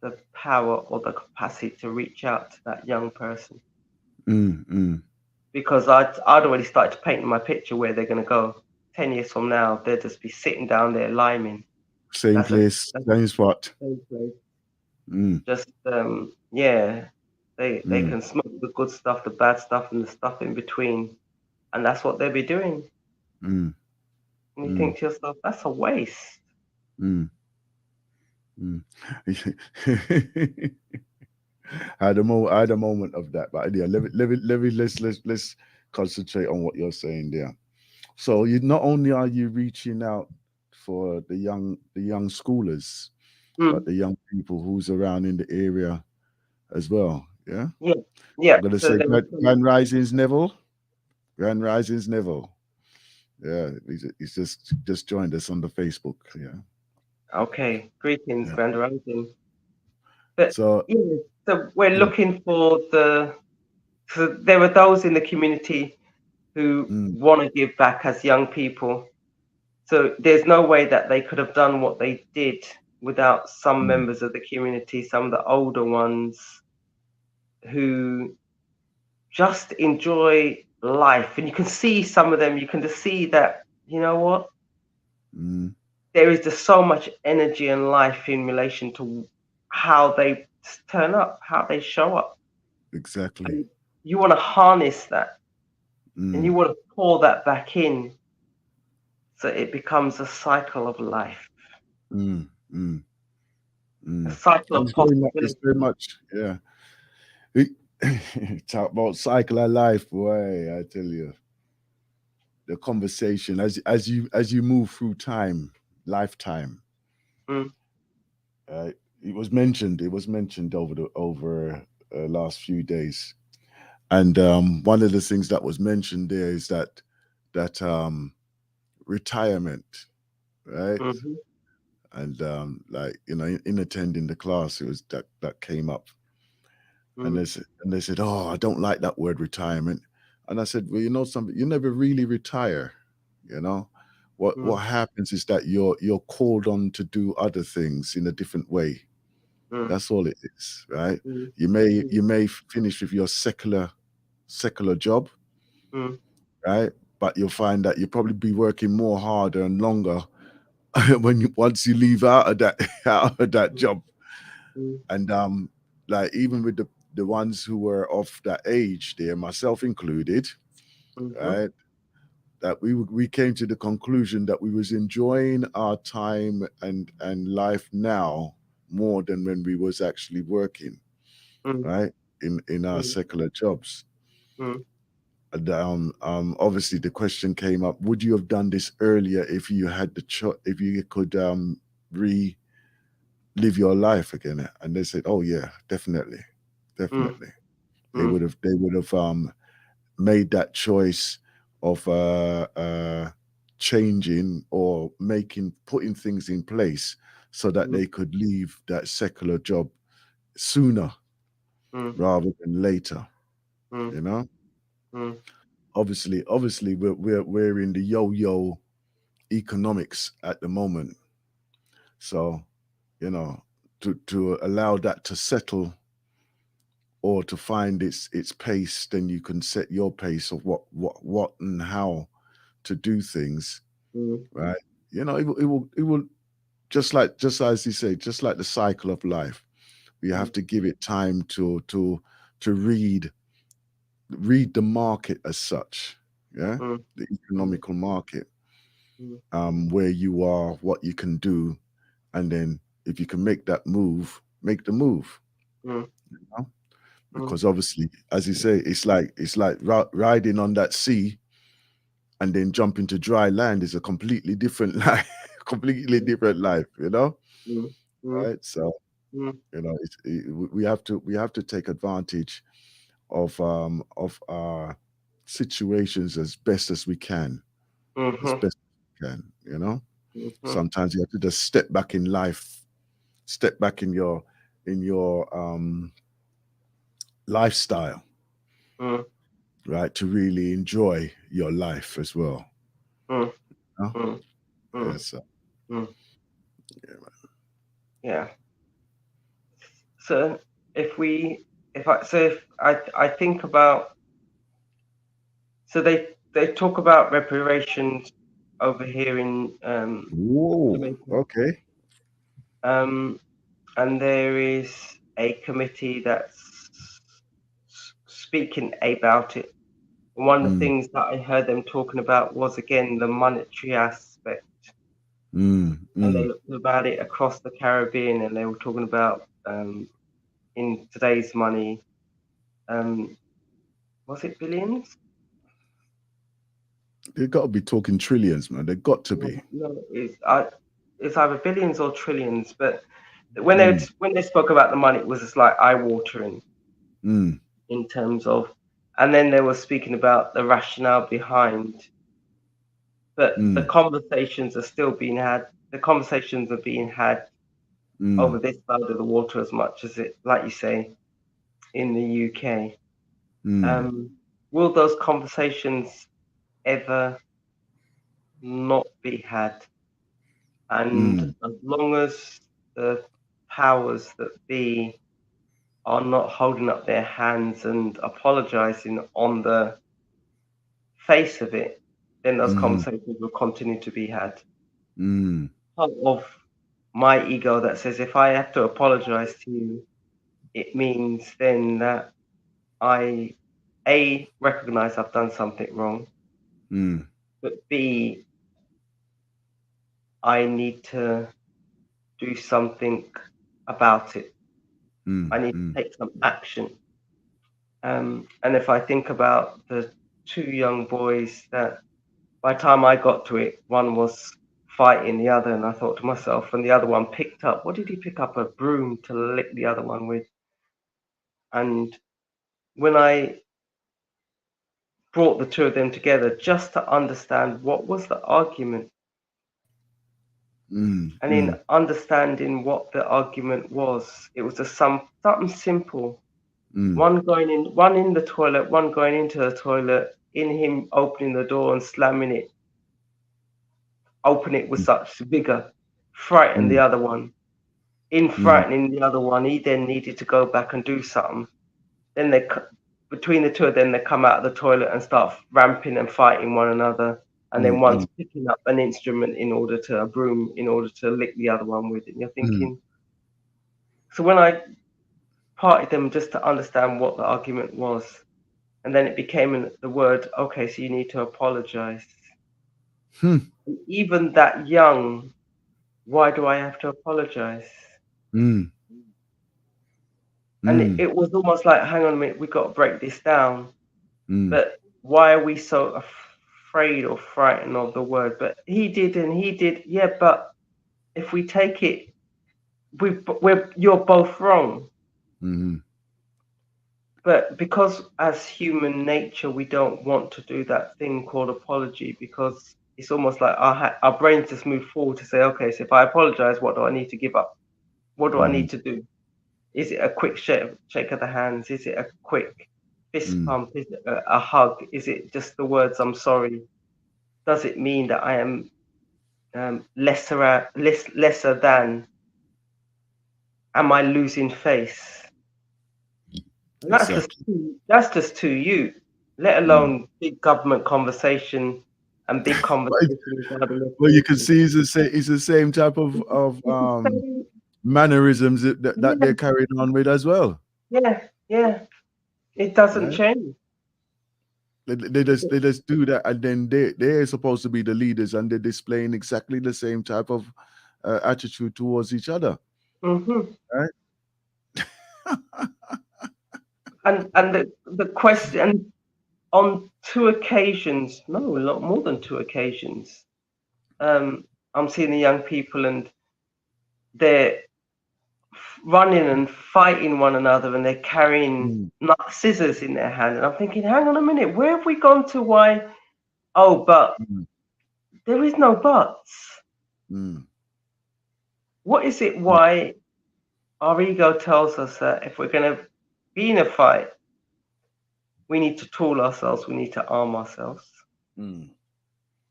S6: the power or the capacity to reach out to that young person? Because I'd already started to paint my picture where they're going to go 10 years from now. They'll just be sitting down there liming.
S4: Same place, same spot.
S6: Same place. Just, they can smoke the good stuff, the bad stuff, and the stuff in between. And that's what they'll be doing. And you think to yourself, that's a waste.
S4: I had a moment of that, but yeah, let's concentrate on what you're saying there. So you not only are you reaching out for the young schoolers, but the young people who's around in the area as well. Yeah.
S6: I'm
S4: gonna say Grand Risings Neville. Grand Risings Neville. Yeah, he's just joined us on the Facebook. Yeah.
S6: Okay. Greetings, Grand Rising. But, so we're looking for so there are those in the community who want to give back as young people. So there's no way that they could have done what they did without some members of the community, some of the older ones who just enjoy life. And you can see some of them, you can just see that, you know what? There is just so much energy and life in relation to how they turn up, how they show up.
S4: Exactly.
S6: And you want to harness that and you want to pour that back in so it becomes a cycle of life. A cycle of possibility.
S4: It's very much, yeah. Talk about cycle of life, boy, I tell you. The conversation as you move through lifetime. It was mentioned over last few days, and one of the things that was mentioned there is that retirement, right? And like, you know, in attending the class, it was that came up, and they said, oh, I don't like that word retirement. And I said, well, you know something, you never really retire. You know, what happens is that you're called on to do other things in a different way. That's all it is, right? You may finish with your secular job, right? But you'll find that you'll probably be working more harder and longer once you leave out of that job. And like even with the ones who were of that age there, myself included, right? That we came to the conclusion that we was enjoying our time and life now more than when we was actually working, right? In our secular jobs. And obviously the question came up: would you have done this earlier if you had if you could relive your life again? And they said, "Oh yeah, definitely." They would have made that choice of changing or putting things in place so that they could leave that secular job sooner rather than later. You know, obviously we're in the yo-yo economics at the moment, so you know, to allow that to settle or to find its pace, then you can set your pace of what and how to do things, right? You know, it will just as you say, just like the cycle of life, we have to give it time to read the market as such, yeah, the economical market, where you are, what you can do, and then if you can make that move, make the move. You know? Because obviously, as you say, it's like riding on that sea and then jumping to dry land is a completely different life, you know? Right? So, you know, we have to take advantage of our situations as best as we can. As best as we can, you know? Sometimes you have to just step back in life, step back in your lifestyle, right, to really enjoy your life as well. You know? Yeah, so,
S6: yeah. So if I think about, so they talk about reparations over here in
S4: whoa, okay.
S6: And there is a committee that's speaking about it. And one of the things that I heard them talking about was, again, the monetary aspect. And they looked about it across the Caribbean, and they were talking about, in today's money, was it billions?
S4: They've got to be talking trillions, man. They've got to be.
S6: No, it's either billions or trillions. But when they spoke about the money, it was just like eye-watering in terms of, and then they were speaking about the rationale behind. But the conversations are still being had. The conversations are being had over this side of the water as much as it, like you say, in the UK. Will those conversations ever not be had? And as long as the powers that be are not holding up their hands and apologizing on the face of it, then those conversations will continue to be had. Part of my ego that says, if I have to apologize to you, it means then that I, A, recognize I've done something wrong, but B, I need to do something about it. I need to take some action. And if I think about the two young boys that by the time I got to it, one was fighting the other, and I thought to myself, and the other one picked up, what did he pick up? A broom to lick the other one with. And when I brought the two of them together just to understand what was the argument, and in understanding what the argument was, it was just something simple. One in the toilet, one going into the toilet, in him opening the door and slamming it, open it with such vigor, frightened the other one. In frightening the other one, he then needed to go back and do something. Then between the two of them, they come out of the toilet and start ramping and fighting one another. And then one's picking up an instrument a broom in order to lick the other one with it. And you're thinking, so when I parted them just to understand what the argument was, and then it became the word, okay, so you need to apologize. Even that young, why do I have to apologize? And it was almost like, hang on a minute, we got to break this down. But why are we so afraid or frightened of the word? But he did, yeah, but if we take it, you're both wrong. But because as human nature, we don't want to do that thing called apology, because it's almost like our brains just move forward to say, okay, so if I apologize, what do I need to give up? What do I need to do? Is it a quick shake of the hands? Is it a quick fist pump? Is it a hug? Is it just the words "I'm sorry"? Does it mean that I am lesser than? Am I losing face? Exactly. That's just to you, let alone big government conversation and big conversation.
S4: Well, you can see it's the same type of mannerisms that they're carrying on with as well.
S6: Yeah. It doesn't change.
S4: They just do that, and then they're supposed to be the leaders, and they're displaying exactly the same type of attitude towards each other. Right?
S6: and the question, on 2 occasions, no, a lot more than 2 occasions, I'm seeing the young people and they're running and fighting one another, and they're carrying scissors in their hand, and I'm thinking, hang on a minute, where have we gone to? Why? Oh, but there is no buts. What is it? Why our ego tells us that if we're going to be in a fight, we need to tool ourselves, we need to arm ourselves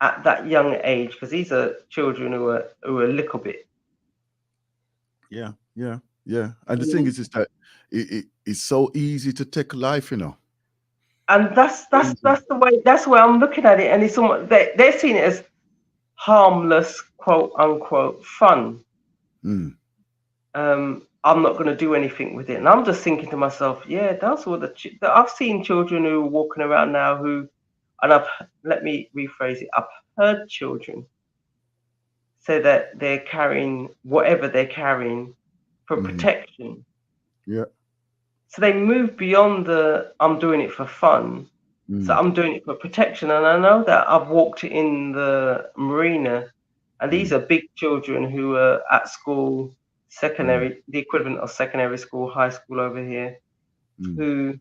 S6: at that young age, because these are children who are a little bit.
S4: Yeah. And the thing is that it's so easy to take life, you know.
S6: And that's the way I'm looking at it, and it's almost, they're seeing it as harmless, quote unquote, fun. I'm not going to do anything with it, and I'm just thinking to myself, yeah, that's what I've seen children who are walking around now let me rephrase it. I've heard children say that they're carrying whatever they're carrying for protection.
S4: Yeah.
S6: So they move beyond I'm doing it for fun. So I'm doing it for protection. And I know that I've walked in the marina, and these are big children who are at school, secondary, the equivalent of secondary school, high school over here, who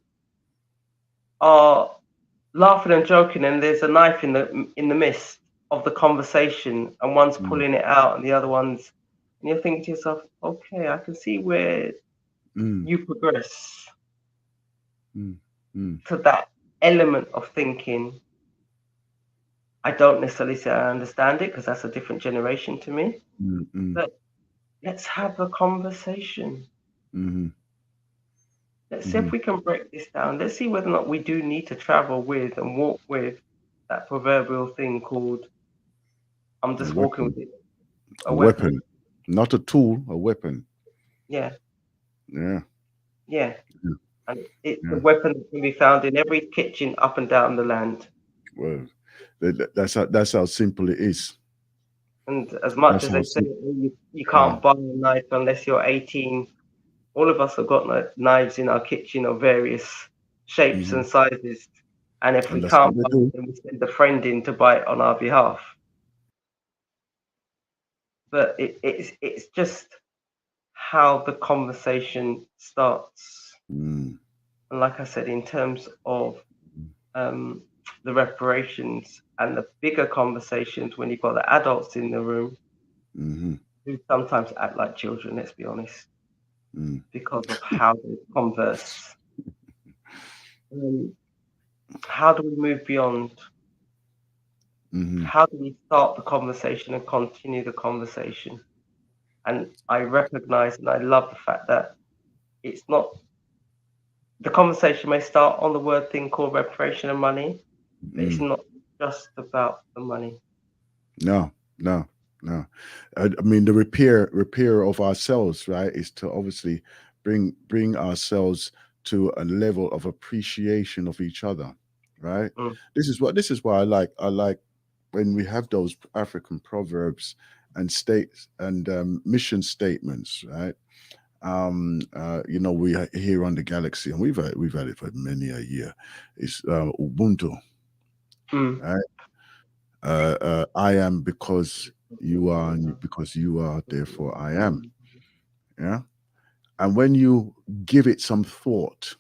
S6: are laughing and joking, and there's a knife in the midst of the conversation, and one's pulling it out and the other one's, and you're thinking to yourself, okay, I can see where you progress to that element of thinking. I don't necessarily say I understand it, because that's a different generation to me, but let's have a conversation. Let's see if we can break this down. Let's see whether or not we do need to travel with and walk with that proverbial thing called, I'm just walking with it.
S4: A weapon. Not a tool, a weapon.
S6: Yeah.
S4: And
S6: it's a weapon that can be found in every kitchen up and down the land.
S4: Well, that's how simple it is.
S6: And as much as they say you can't buy a knife unless you're 18, all of us have got knives in our kitchen of various shapes and sizes. And if we can't buy them, then we send a friend in to buy it on our behalf. But it's just how the conversation starts. And like I said, in terms of the reparations and the bigger conversations, when you've got the adults in the room who sometimes act like children, let's be honest, because of how they converse. How do we move beyond? How do we start the conversation and continue the conversation? And I recognize and I love the fact that it's not, the conversation may start on the word thing called reparation and money, but it's not just about the money.
S4: No. I mean, the repair of ourselves, right, is to obviously bring ourselves to a level of appreciation of each other, right? This is why I like when we have those African proverbs and states and mission statements, right? We are here on the Galaxy, and we've had it for many a year. It's Ubuntu, right? I am because you are, and because you are, therefore I am. Yeah. And when you give it some thought,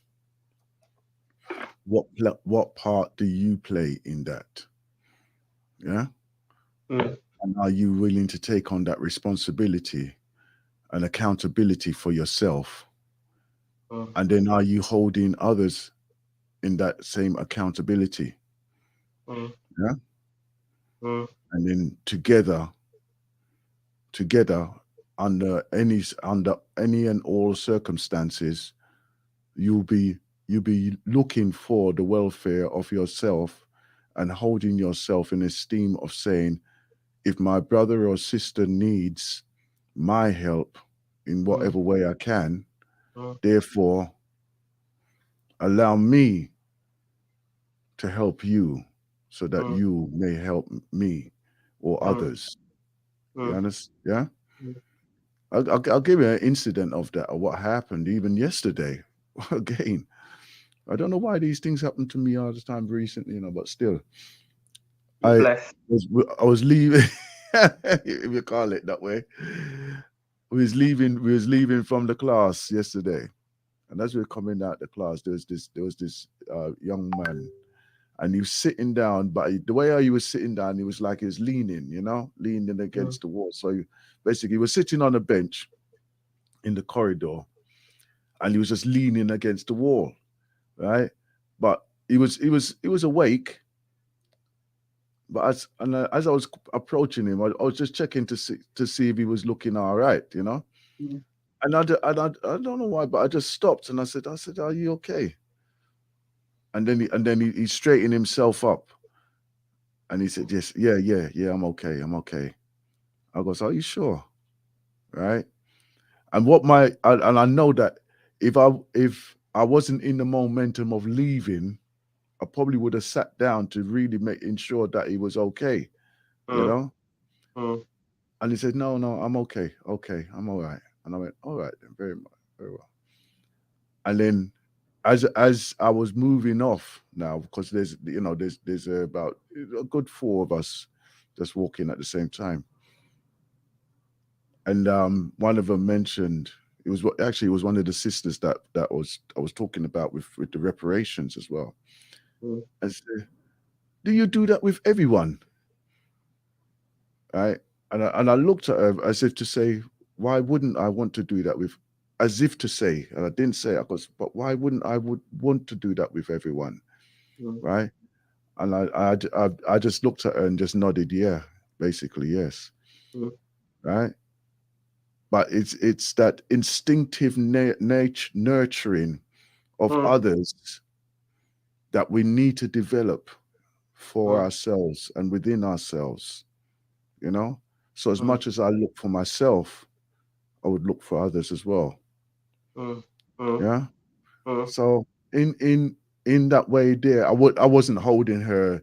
S4: what part do you play in that? Yeah. And are you willing to take on that responsibility and accountability for yourself? And then are you holding others in that same accountability? Yeah. And then together under any and all circumstances, you'll be looking for the welfare of yourself and holding yourself in esteem of saying, if my brother or sister needs my help in whatever way I can, therefore allow me to help you so that you may help me or others. You understand? Yeah. I'll give you an incident of that, or what happened even yesterday. Again, I don't know why these things happen to me all the time recently, but still. I was leaving, if you call it that way. We was leaving from the class yesterday. And as we were coming out the class, there was this young man, and he was sitting down, but the way he was sitting down, he was like he was leaning against the wall. So he was sitting on a bench in the corridor, and he was just leaning against the wall, right? But he was awake. But as I was approaching him, I was just checking to see if he was looking all right, And I don't know why, but I just stopped and I said, "Are you okay?" And then he straightened himself up, and he said, "Yes, yeah, I'm okay. I goes, "Are you sure?" Right? And I know that if I wasn't in the momentum of leaving, I probably would have sat down to really ensure that he was okay, And he said, "No, I'm okay. Okay, I'm all right." And I went, "All right, then, very well." And then, as I was moving off now, because there's about a good 4 of us just walking at the same time, and one of them mentioned it was one of the sisters that I was talking about with the reparations as well. I said, "Do you do that with everyone?" Right? And I looked at her as if to say, "Why wouldn't I want to do that with?" As if to say, and I didn't say it, but why wouldn't I would want to do that with everyone, right? And I just looked at her and just nodded, yeah, basically yes, right? But it's that instinctive nurturing of others that we need to develop for ourselves and within ourselves, So as much as I look for myself, I would look for others as well. Yeah. So in that way there, I wasn't holding her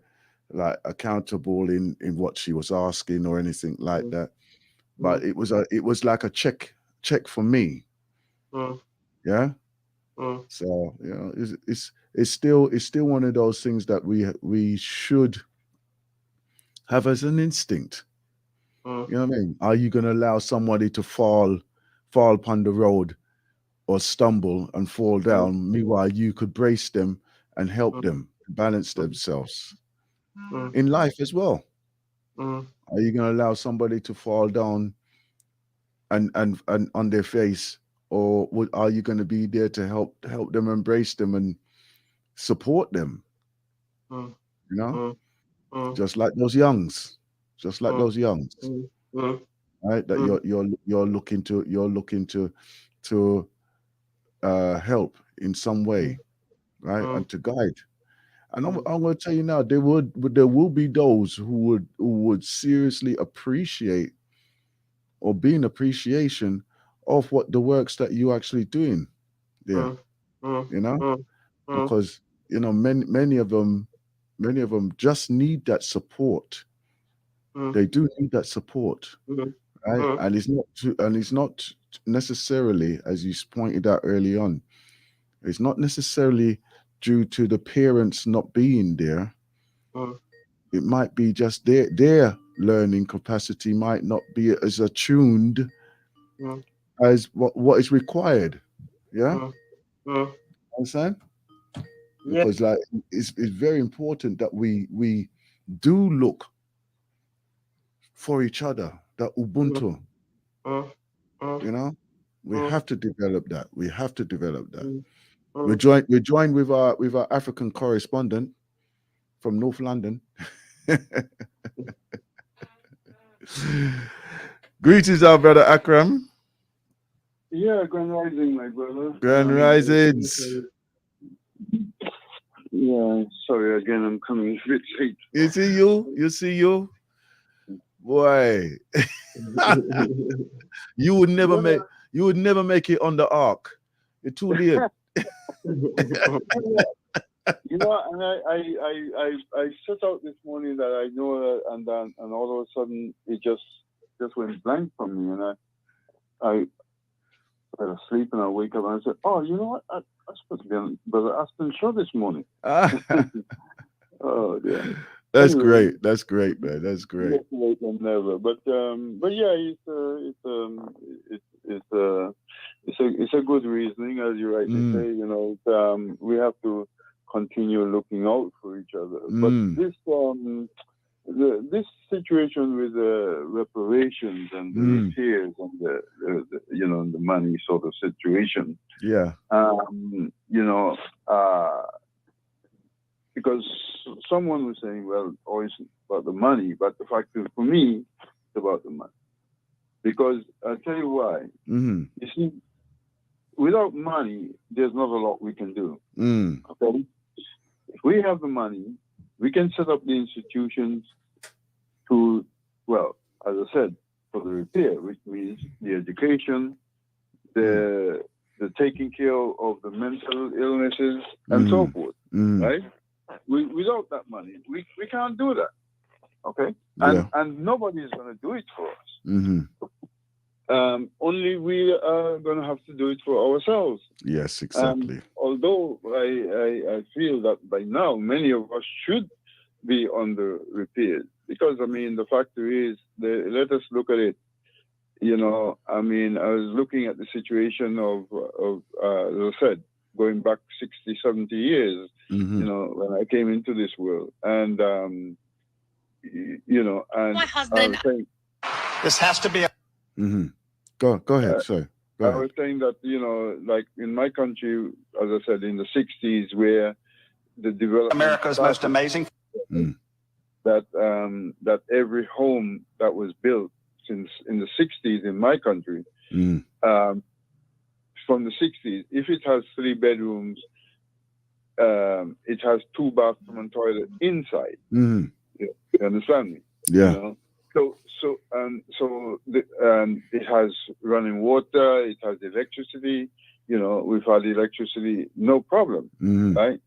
S4: like accountable in what she was asking or anything like that. But it was like a check for me. Yeah. So it's still one of those things that we should have as an instinct. You know what I mean? Are you going to allow somebody to fall upon the road or stumble and fall down? Meanwhile, you could brace them and help them balance themselves in life as well. Are you going to allow somebody to fall down and on their face, or are you going to be there to help them, embrace them, and support them? Just like those youngs, right? That you're looking to help in some way, right? And to guide. And I'm going to tell you now, there will be those who would seriously appreciate or be in appreciation of what the works that you're actually doing there, because many of them just need that support. They do need that support, right? And it's not necessarily, as you pointed out early on, it's not necessarily due to the parents not being there. It might be just their learning capacity might not be as attuned as what is required. Yeah. Understand? Because like it's very important that we do look for each other, that Ubuntu. You know, we have to develop that. We have to develop that. We're joined with our African correspondent from North London. Greetings, our brother Akram.
S7: Yeah, Grand Rising, my brother.
S4: Grand Risings.
S7: Yeah, sorry again, I'm coming a bit late.
S4: You see you? Boy. you would never make it on the ark. You're too late.
S7: You know, and I set out this morning that I know, and all of a sudden it just went blank from me, and I fell asleep and I wake up and I said, "Oh, you know what? I supposed to be on Brother Aston's show this morning." Oh yeah.
S4: That's great. That's great, man. That's great.
S7: Late than never. But yeah, it's a good reasoning, as you rightly say. You know, we have to continue looking out for each other. But this situation with the reparations and the repairs and the money sort of situation.
S4: Yeah.
S7: You know, because someone was saying, well, it's about the money, but the fact is, for me, it's about the money. Because I'll tell you why. You see, without money, there's not a lot we can do. Okay? If we have the money, we can set up the institutions to, well, as I said, for the repair, which means the education, the taking care of the mental illnesses, and so forth, right? Without that money, we can't do that, okay? And nobody's going to do it for us. Only we are going to have to do it for ourselves.
S4: Yes, exactly.
S7: Although I feel that by now many of us should be on the repairs, because I mean the factor is, let us look at it. You know, I mean, I was looking at the situation of as I said, going back 60, 70 years, you know, when I came into this world. And, you know, and
S8: my husband,
S7: saying,
S8: this has to be
S4: Go ahead, sorry. Go ahead.
S7: I was saying that, you know, like in my country, as I said, in the 60s, where the development
S8: America's most amazing.
S7: That every home that was built since in the 60s in my country, from the 60s, if it has 3 bedrooms, it has 2 bathroom and toilet inside. You understand me?
S4: Yeah.
S7: You know? So it has running water, it has electricity. You know, we've had electricity, no problem, right?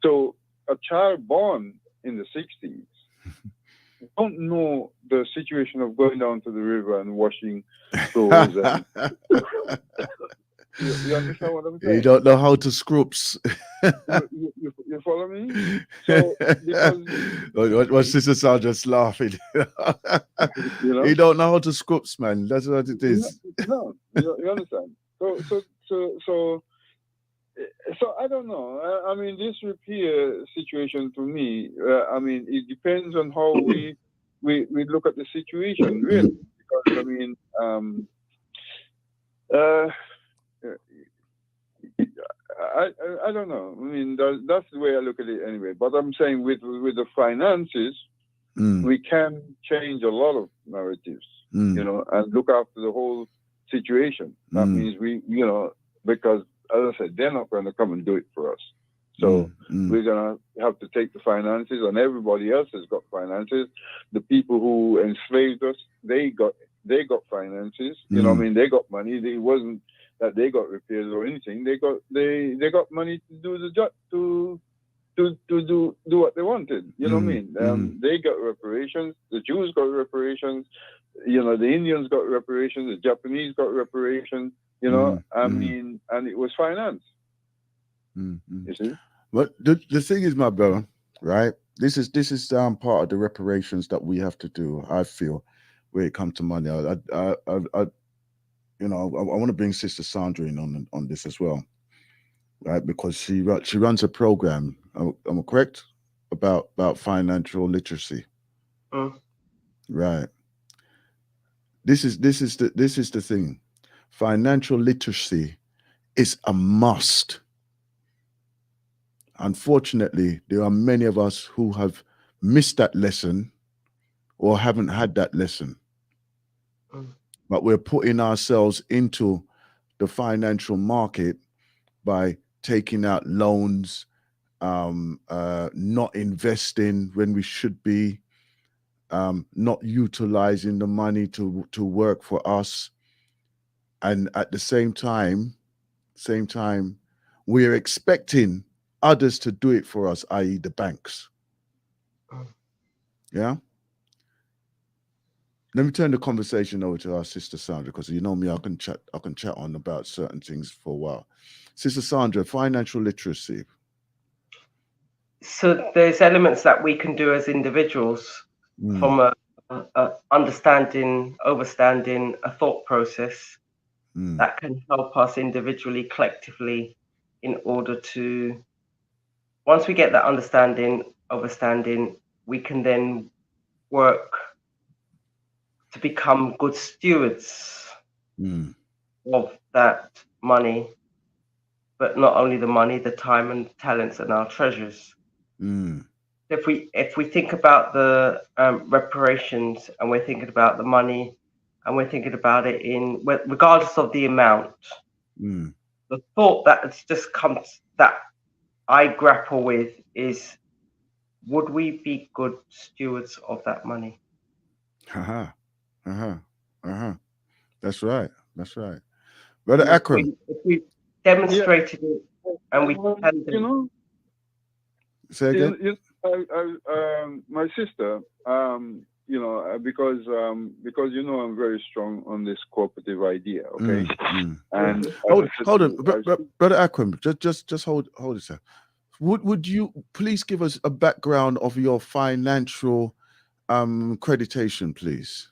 S7: So a child born in the 60s don't know the situation of going down to the river and washing clothes. You understand what I'm saying?
S4: You don't know how to scrubs.
S7: You follow me? So, because
S4: my sister Sal just laughing.
S7: you know?
S4: You don't know how to scrubs, man. That's what it is.
S7: No, you understand? So I don't know. I mean, this repair situation to me, I mean, it depends on how we look at the situation, really. Because I mean, I don't know. I mean, that's the way I look at it anyway. But I'm saying with the finances, we can change a lot of narratives, you know, and look after the whole situation. That means we, you know, because as I said, they're not going to come and do it for us. So we're going to have to take the finances, and everybody else has got finances. The people who enslaved us, they got finances. You know what I mean? They got money. It wasn't that they got repairs or anything. They got money to do the job, to do what they wanted. You know what I mean? They got reparations. The Jews got reparations. You know, the Indians got reparations. The Japanese got reparations. You know, I mean, and it was financed. You see?
S4: But the thing is, my brother, right? This is part of the reparations that we have to do. I feel, when it comes to money, I you know, I want to bring Sister Sandra in on this as well, right? Because she runs a program. Am I correct about financial literacy? Right. This is the thing. Financial literacy is a must. Unfortunately, there are many of us who have missed that lesson or haven't had that lesson. But we're putting ourselves into the financial market by taking out loans, not investing when we should be, not utilizing the money to work for us. And at the same time, we're expecting others to do it for us, i.e. the banks. Yeah. Let me turn the conversation over to our sister Sandra, because you know me, I can chat on about certain things for a while. Sister Sandra, financial literacy.
S6: So there's elements that we can do as individuals from a understanding, overstanding, a thought process that can help us individually, collectively, in order to, once we get that understanding, overstanding, we can then work to become good stewards of that money, but not only the money, the time and talents and our treasures. If we think about the reparations, and we're thinking about the money, and we're thinking about it in regardless of the amount, the thought that just comes, that I grapple with, is, would we be good stewards of that money?
S4: That's right. Brother Akram.
S6: If we demonstrated it, and we can,
S7: you know,
S4: say again.
S7: My sister, you know, because you know I'm very strong on this cooperative idea. Okay. And
S4: hold on, Brother Akram. Just hold it, sir. Would you please give us a background of your financial accreditation, please?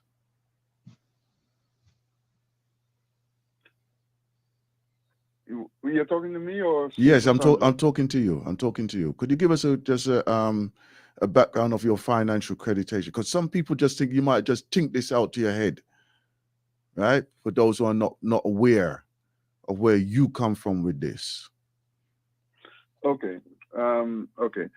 S7: You're talking to me, or?
S4: Yes, I'm talking to you. Could you give us a background of your financial accreditation? Because some people just think you might just think this out to your head, right? For those who are not aware of where you come from with this.
S7: Okay. Okay.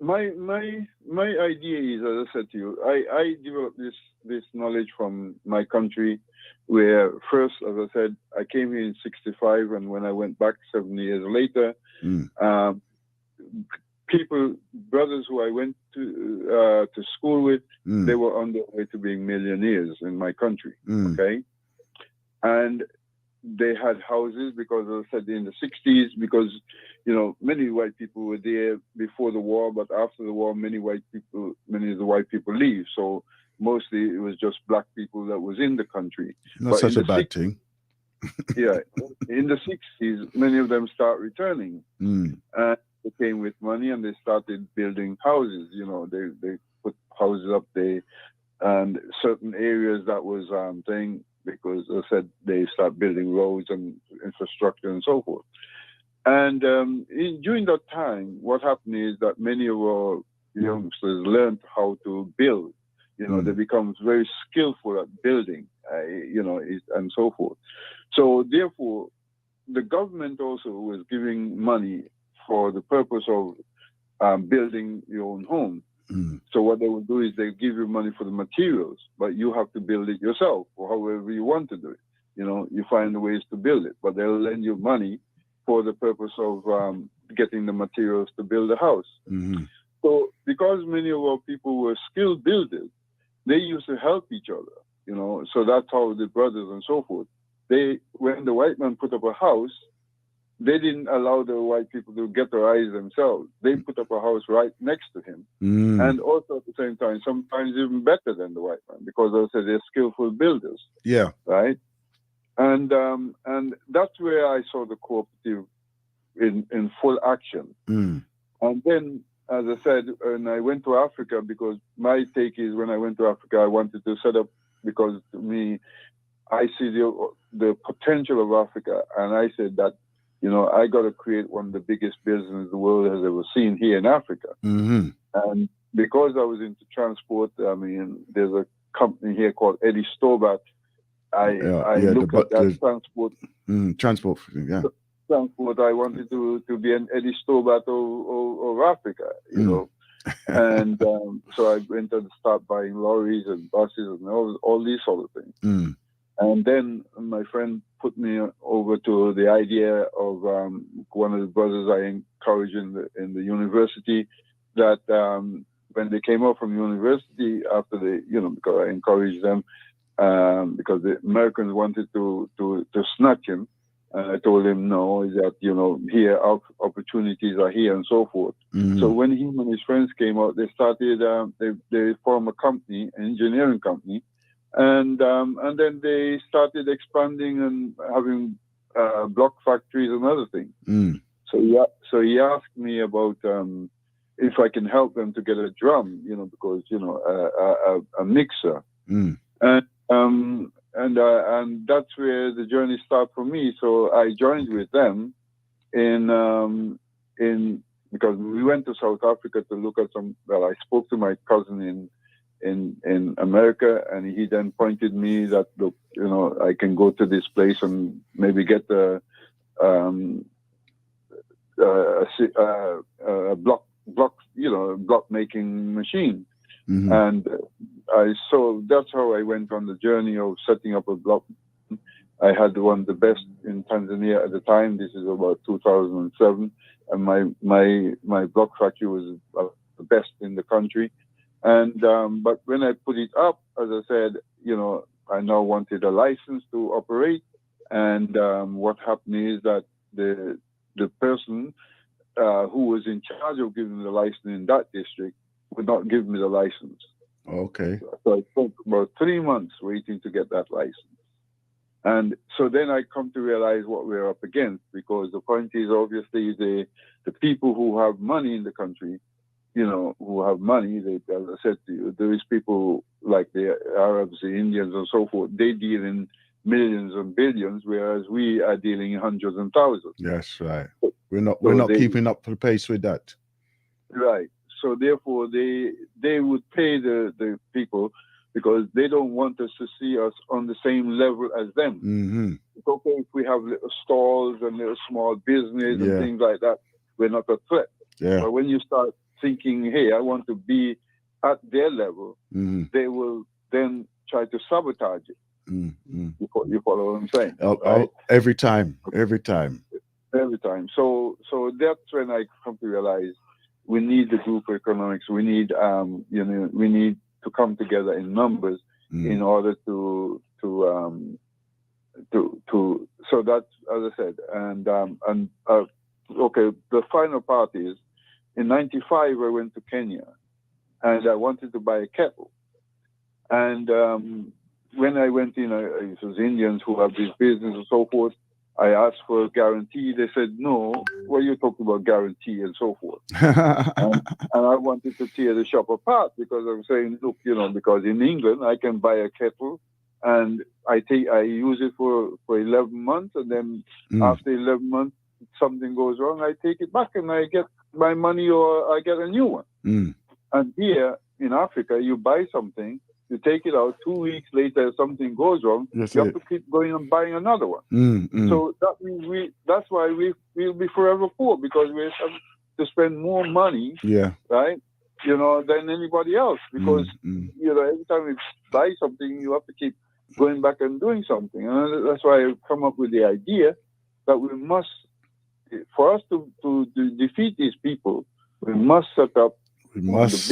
S7: My idea is, as I said to you, I developed this knowledge from my country, where first, as I said, I came here in '65, and when I went back 7 years later, brothers who I went to school with, they were on their way to being millionaires in my country. Okay, and they had houses because, as I said, in the '60s, because, you know, many white people were there before the war, but after the war, many of the white people leave. So mostly it was just black people that was in the country.
S4: Not such a bad thing.
S7: Yeah, in the '60s, many of them start returning, and they came with money, and they started building houses. You know, they put houses up there, and certain areas that was thing, because, as I said, they start building roads and infrastructure and so forth. And during that time, what happened is that many of our youngsters learned how to build. You know, they become very skillful at building, you know, and so forth. So therefore, the government also was giving money for the purpose of building your own home. So what they will do is they give you money for the materials, but you have to build it yourself, or however you want to do it. You know, you find ways to build it, but they'll lend you money for the purpose of getting the materials to build a house. So because many of our people were skilled builders, they used to help each other, you know. So that's how the brothers and so forth, when the white man put up a house, they didn't allow the white people to ghettoize themselves. They put up a house right next to him. And also at the same time, sometimes even better than the white man, because as I said, they're skillful builders. Yeah. Right? And that's where I saw the cooperative in full action. And then, as I said, when I went to Africa, because my take is, when I went to Africa, I wanted to set up, because to me, I see the potential of Africa, and I said that, you know, I got to create one of the biggest businesses the world has ever seen here in Africa. And because I was into transport, I mean, there's a company here called Eddie Stobat. I looked at that transport.
S4: Transport, yeah.
S7: Transport. I wanted to be an Eddie Stobat of Africa, you know. And so I went and started buying lorries and buses and all these sort of things. And then my friend put me over to the idea of one of the brothers I encouraged in the university, that when they came out from university after because I encouraged them, because the Americans wanted to snatch him. And I told him, no, that, here opportunities are here and so forth. So when him and his friends came out, they started, they formed a company, an engineering company. And then they started expanding and having block factories and other things. So he asked me about if I can help them to get a drum, because a mixer. And that's where the journey started for me. So I joined with them because we went to South Africa to look at I spoke to my cousin in America, and he then pointed me that, look, I can go to this place and maybe get a block making machine. And so that's how I went on the journey of setting up a block. I had one of the best in Tanzania at the time. This is about 2007, and my block factory was the best in the country. And but when I put it up, as I said, I now wanted a license to operate. And what happened is that the person who was in charge of giving me the license in that district would not give me the license.
S4: Okay.
S7: So I spent about 3 months waiting to get that license. And so then I come to realize what we're up against, because the point is, obviously, the people who have money in the country, who have money, as I said to you, there is people like the Arabs, the Indians and so forth, they deal in millions and billions, whereas we are dealing in hundreds and thousands.
S4: Yes, right. We're not keeping up the pace with that.
S7: Right. So therefore, they would pay the people, because they don't want us to see us on the same level as them. It's okay if we have little stalls and little small business and things like that. We're not a threat.
S4: Yeah.
S7: But when you start thinking, hey, I want to be at their level, they will then try to sabotage it. You follow what I'm saying?
S4: Right? Every time.
S7: So that's when I come to realize we need the group economics. We need we need to come together in numbers in order to so that's, as I said, okay, the final part is, in 95 I went to Kenya and I wanted to buy a kettle. And when I went in, it was Indians who have this business and so forth. I asked for a guarantee. They said, no, what are you talking about guarantee and so forth? and I wanted to tear the shop apart, because I'm saying, look, because in England, I can buy a kettle and I use it for 11 months. And then after 11 months, something goes wrong, I take it back and I get my money, or I get a new one. And here in Africa, you buy something, you take it out, 2 weeks later, something goes wrong, you have to keep going and buying another one. So that means that's why we'll be forever poor, because we have to spend more money, right, than anybody else, because every time we buy something, you have to keep going back and doing something. And that's why I've come up with the idea that we must, for us to defeat these people, we must set up
S4: We must.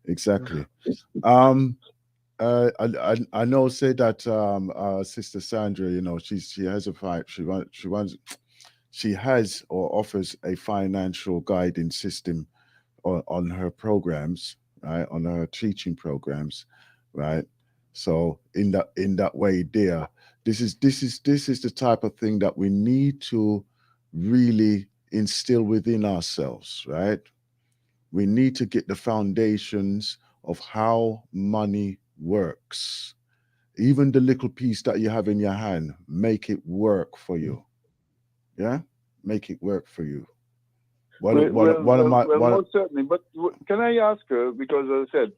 S4: Exactly. I know. Say that Sister Sandra, she has a fight. She has or offers a financial guiding system on her programs, right? On her teaching programs, right? So in that way, there, this is the type of thing that we need to really instill within ourselves, right? We need to get the foundations of how money works. Even the little piece that you have in your hand, make it work for you. Yeah? Make it work for you.
S7: Most certainly. But can I ask her, because as I said,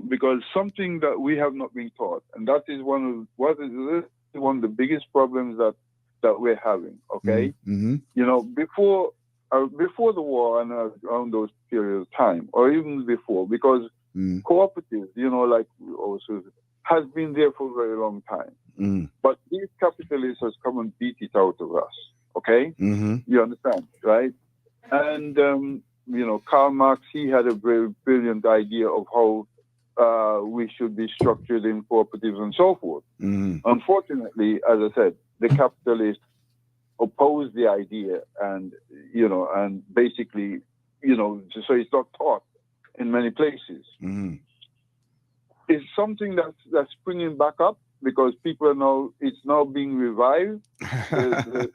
S7: because something that we have not been taught, and that is one of the biggest problems that we're having. Okay, before the war and around those periods of time, or even before, because cooperatives, like also has been there for a very long time. But these capitalists has come and beat it out of us. Okay, you understand, right? And Karl Marx, he had a very brilliant idea of how we should be structured in cooperatives and so forth. Unfortunately, as I said, the capitalists opposed the idea, and basically, so it's not taught in many places. It's something that's springing back up, because people are now, it's now being revived, and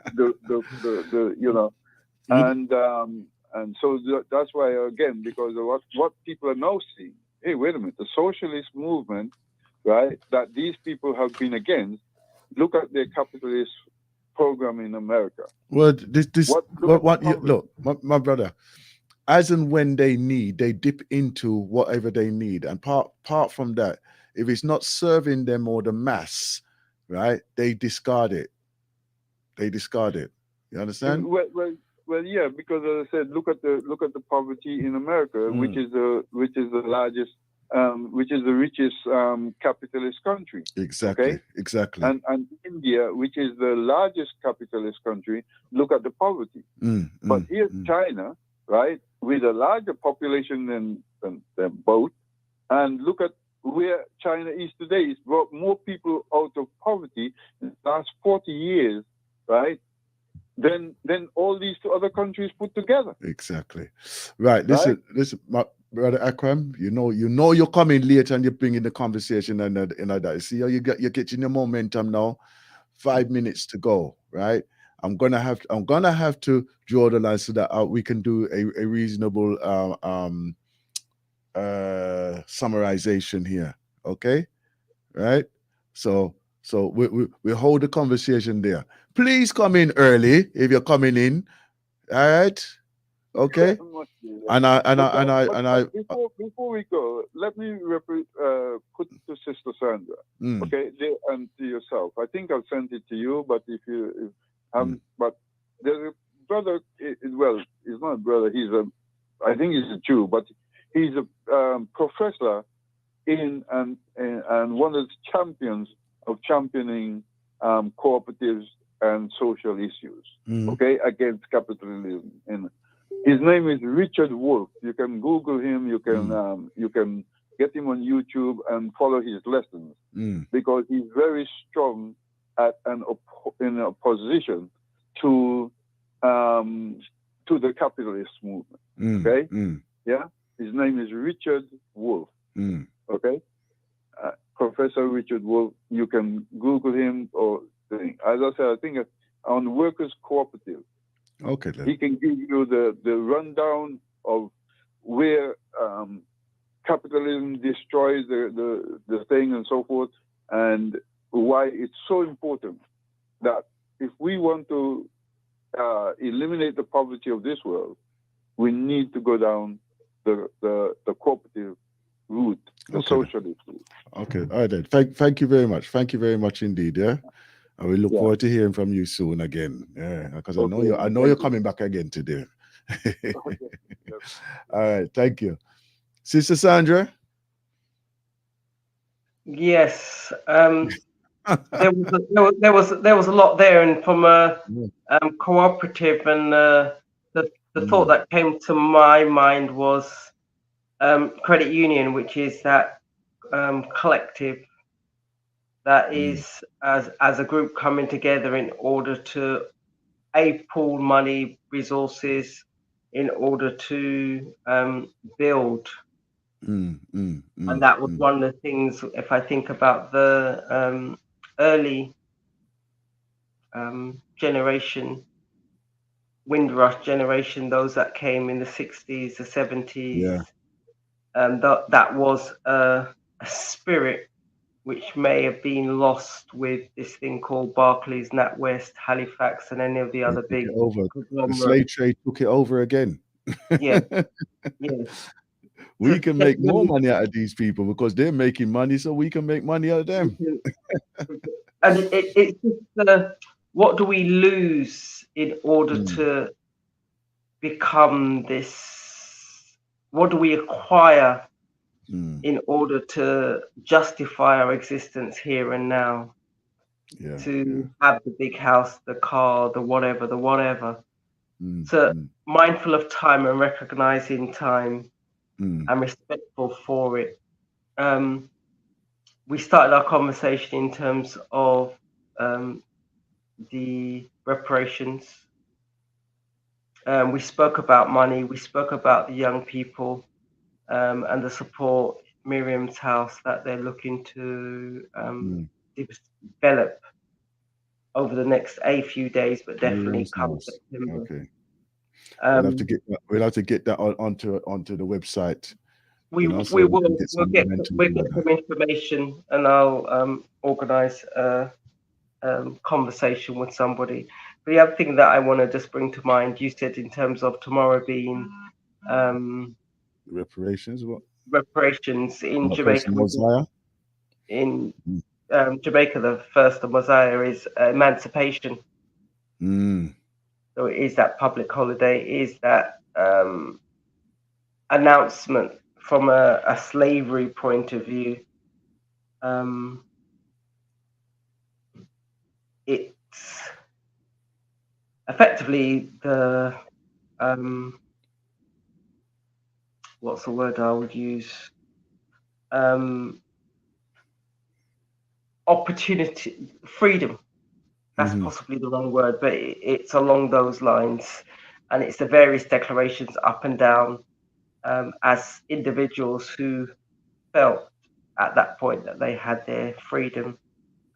S7: so that's why, again, because of what people are now seeing. Hey, wait a minute, the socialist movement, right, that these people have been against, look at their capitalist program in America.
S4: Well, my brother, as and when they need, they dip into whatever they need. And apart from that, if it's not serving them or the mass, right, they discard it. You understand?
S7: Well, yeah, because as I said, look at the poverty in America, which is the largest, which is the richest capitalist country.
S4: Exactly.
S7: Okay?
S4: Exactly.
S7: And India, which is the largest capitalist country, look at the poverty. But here's China, right, with a larger population than both, and look at where China is today. It's brought more people out of poverty in the last 40 years, right, than all these two other countries put together.
S4: Exactly. Right. Listen, my brother Akram, you know you're coming late and you're bringing the conversation and that. See how you're getting your momentum now. 5 minutes to go, right? I'm gonna have to draw the line so that we can do a reasonable summarization here. Okay, right? So we hold the conversation there. Please come in early if you're coming in. All right. Okay.
S7: Before we go, let me put to Sister Sandra, okay, and to yourself. I think I've sent it to you, but but there's a brother. Well, he's not a brother. I think he's a Jew, but he's a professor in and one of the champions of championing cooperatives and social issues, okay, against capitalism. And his name is Richard Wolff. You can Google him. You can get him on YouTube and follow his lessons, because he's very strong in opposition to the capitalist movement. Okay, yeah. His name is Richard Wolff. Okay, Professor Richard Wolff. You can Google him, or as I said, I think on Workers' Cooperative.
S4: Okay, then.
S7: He can give you the rundown of where capitalism destroys the thing and so forth, and why it's so important that if we want to eliminate the poverty of this world, we need to go down the cooperative route, the socialist route.
S4: Okay, all right then. Thank you very much. Thank you very much indeed. Yeah. I will look forward to hearing from you soon again. Yeah, because I know you're coming back again today. All right, thank you. Sister Sandra? Yes.
S6: There was a lot there, and from a cooperative, and the thought that came to my mind was credit union, which is that collective that is as a group coming together in order to pool money, resources, in order to build. And that was one of the things, if I think about the early generation, Windrush generation, those that came in the 60s, the 70s, that was a spirit which may have been lost with this thing called Barclays, NatWest, Halifax, and any of the other big
S4: over. The slave trade took it over again.
S6: Yeah, yeah.
S4: We can make more money out of these people because they're making money, so we can make money out of them.
S6: And it's just what do we lose in order to become this? What do we acquire in order to justify our existence here and now? Have the big house, the car, the whatever. So mindful of time and recognizing time and respectful for it. We started our conversation in terms of the reparations. We spoke about money. We spoke about the young people and the support Miriam's house that they're looking to develop over the next few days, but definitely come September.
S4: Okay. We'll have to get that onto the website.
S6: We'll get some information, and I'll organize a conversation with somebody. But the other thing that I want to just bring to mind, you said in terms of tomorrow being
S4: reparations. What?
S6: Reparations in Jamaica. In Jamaica, the first of Mosiah is emancipation. So it is that public holiday, is that announcement from a slavery point of view. It's effectively the what's the word I would use? Opportunity, freedom. That's possibly the wrong word, but it's along those lines. And it's the various declarations up and down as individuals who felt at that point that they had their freedom.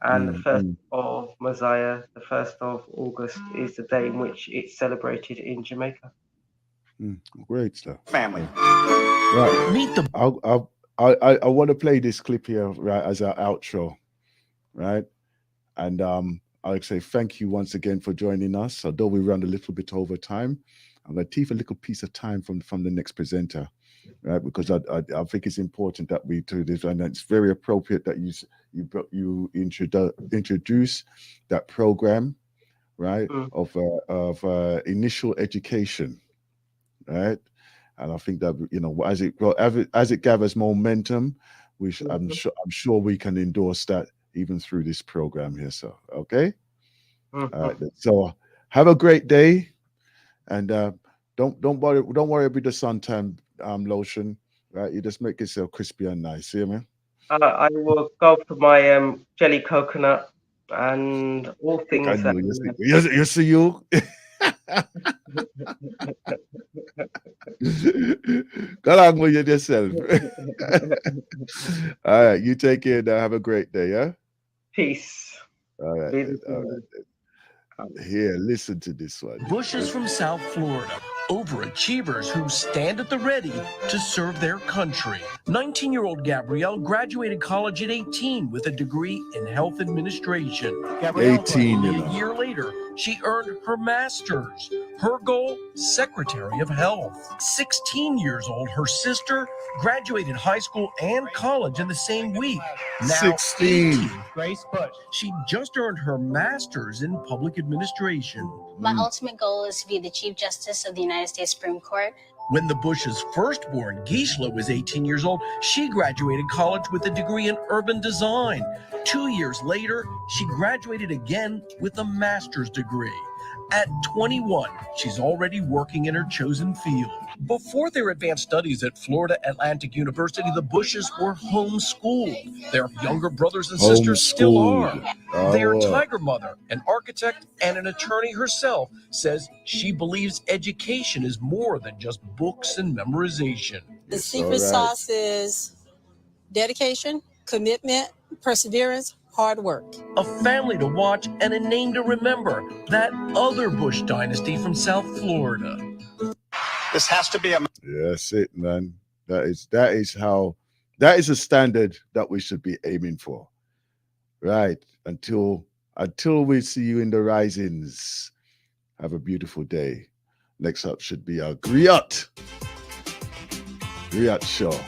S6: And the 1st of Mosiah, the 1st of August, is the day in which it's celebrated in Jamaica.
S4: Great stuff.
S8: Family.
S4: Right. Meet them. I want to play this clip here, right, as our outro, right? And I'd say thank you once again for joining us. Although we run a little bit over time, I'm going to take a little piece of time from the next presenter, right? Because I think it's important that we do this, and it's very appropriate that you introduce that program, right? Of initial education, right? And I think that as it gathers momentum, I'm sure we can endorse that even through this program here. So okay. All right. So have a great day, and don't worry about the suntan lotion, right? You just make yourself crispy and nice. See me?
S6: I will go for my jelly coconut and all things.
S4: You see you. Go along with it yourself. All right, you take care now. Have a great day, yeah?
S6: Peace.
S4: All right. Here, listen to this one.
S9: Bushes from South Florida, overachievers who stand at the ready to serve their country. 19-year-old Gabrielle graduated college at 18 with a degree in health administration.
S4: 18,
S9: a year later, she earned her master's. Her goal, Secretary of Health. 16 years old, her sister graduated high school and college in the same week. Now
S4: 16.
S9: Grace Bush. She just earned her master's in public administration.
S10: My ultimate goal is to be the Chief Justice of the United States Supreme Court.
S9: When the Bush's firstborn, Gisela, was 18 years old, she graduated college with a degree in urban design. 2 years later, she graduated again with a master's degree. At 21, she's already working in her chosen field. Before their advanced studies at Florida Atlantic University, the Bushes were homeschooled. Their younger brothers and sisters still are. Their tiger mother, an architect and an attorney herself, says she believes education is more than just books and memorization.
S11: The secret sauce is dedication, commitment, perseverance, hard work.
S9: A family to watch and a name to remember. That other Bush dynasty from South Florida.
S8: This has to be a...
S4: That's it, man. That is a standard that we should be aiming for. Right. Until we see you in the risings. Have a beautiful day. Next up should be our Griot Show.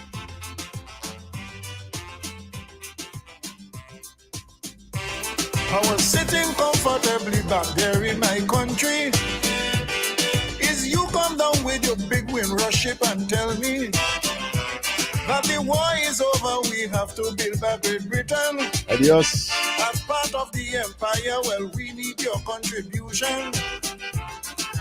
S2: I was sitting comfortably back there in my country. Is you come down with your big windrush ship and tell me that the war is over, we have to build back Great Britain.
S4: Adios.
S2: As part of the empire, well, we need your contribution.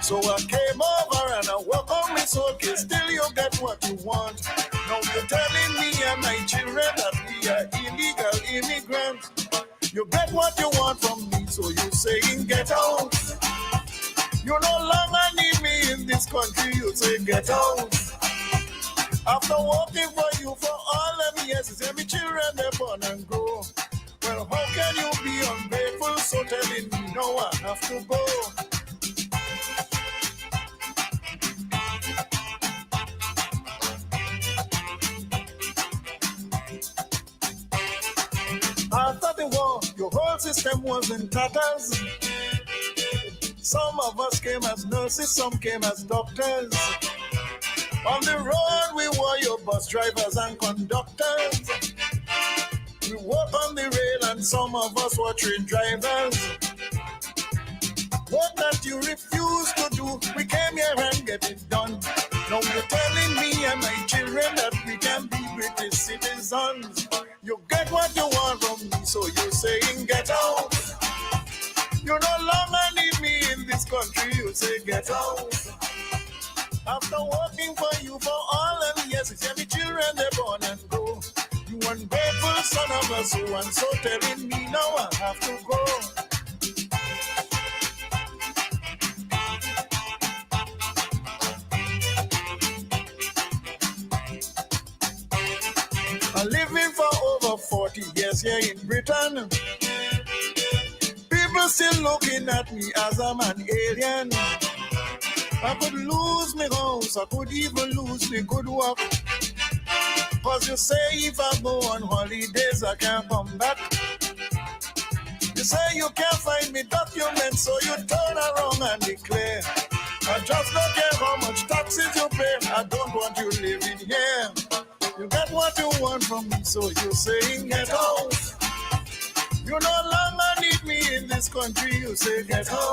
S2: So I came over and I work on my suitcase, still you get what you want. Now you're telling me and my children that we are illegal immigrants. You get what you want from me, so you saying get out. You no longer need me in this country, you say get out. After working for you for all them years, you say my children they're born and grow. Well, how can you be ungrateful, so telling me no, I have to go. After the war, your whole system was in tatters. Some of us came as nurses, some came as doctors. On the road, we were your bus drivers and conductors. We work on the rail and some of us were train drivers. What that you refuse to do, we came here and get it done. Now you're telling me and my children that we can be British citizens. You get what you want from me, so you're saying get out. You no longer need me in this country, you say get out. After working for you for all them years, it's every children they're born and go. You ungrateful son of a so and so telling me now I have to go. I'm living for over 40 years here in Britain. People still looking at me as I'm an alien. I could lose my house, I could even lose my good work. Cause you say if I go on holidays, I can't come back. You say you can't find me documents, so you turn around and declare I just don't care how much taxes you pay, I don't want you living here. You get what you want from me, so you're saying get out. You no longer need me in this country, you say get out.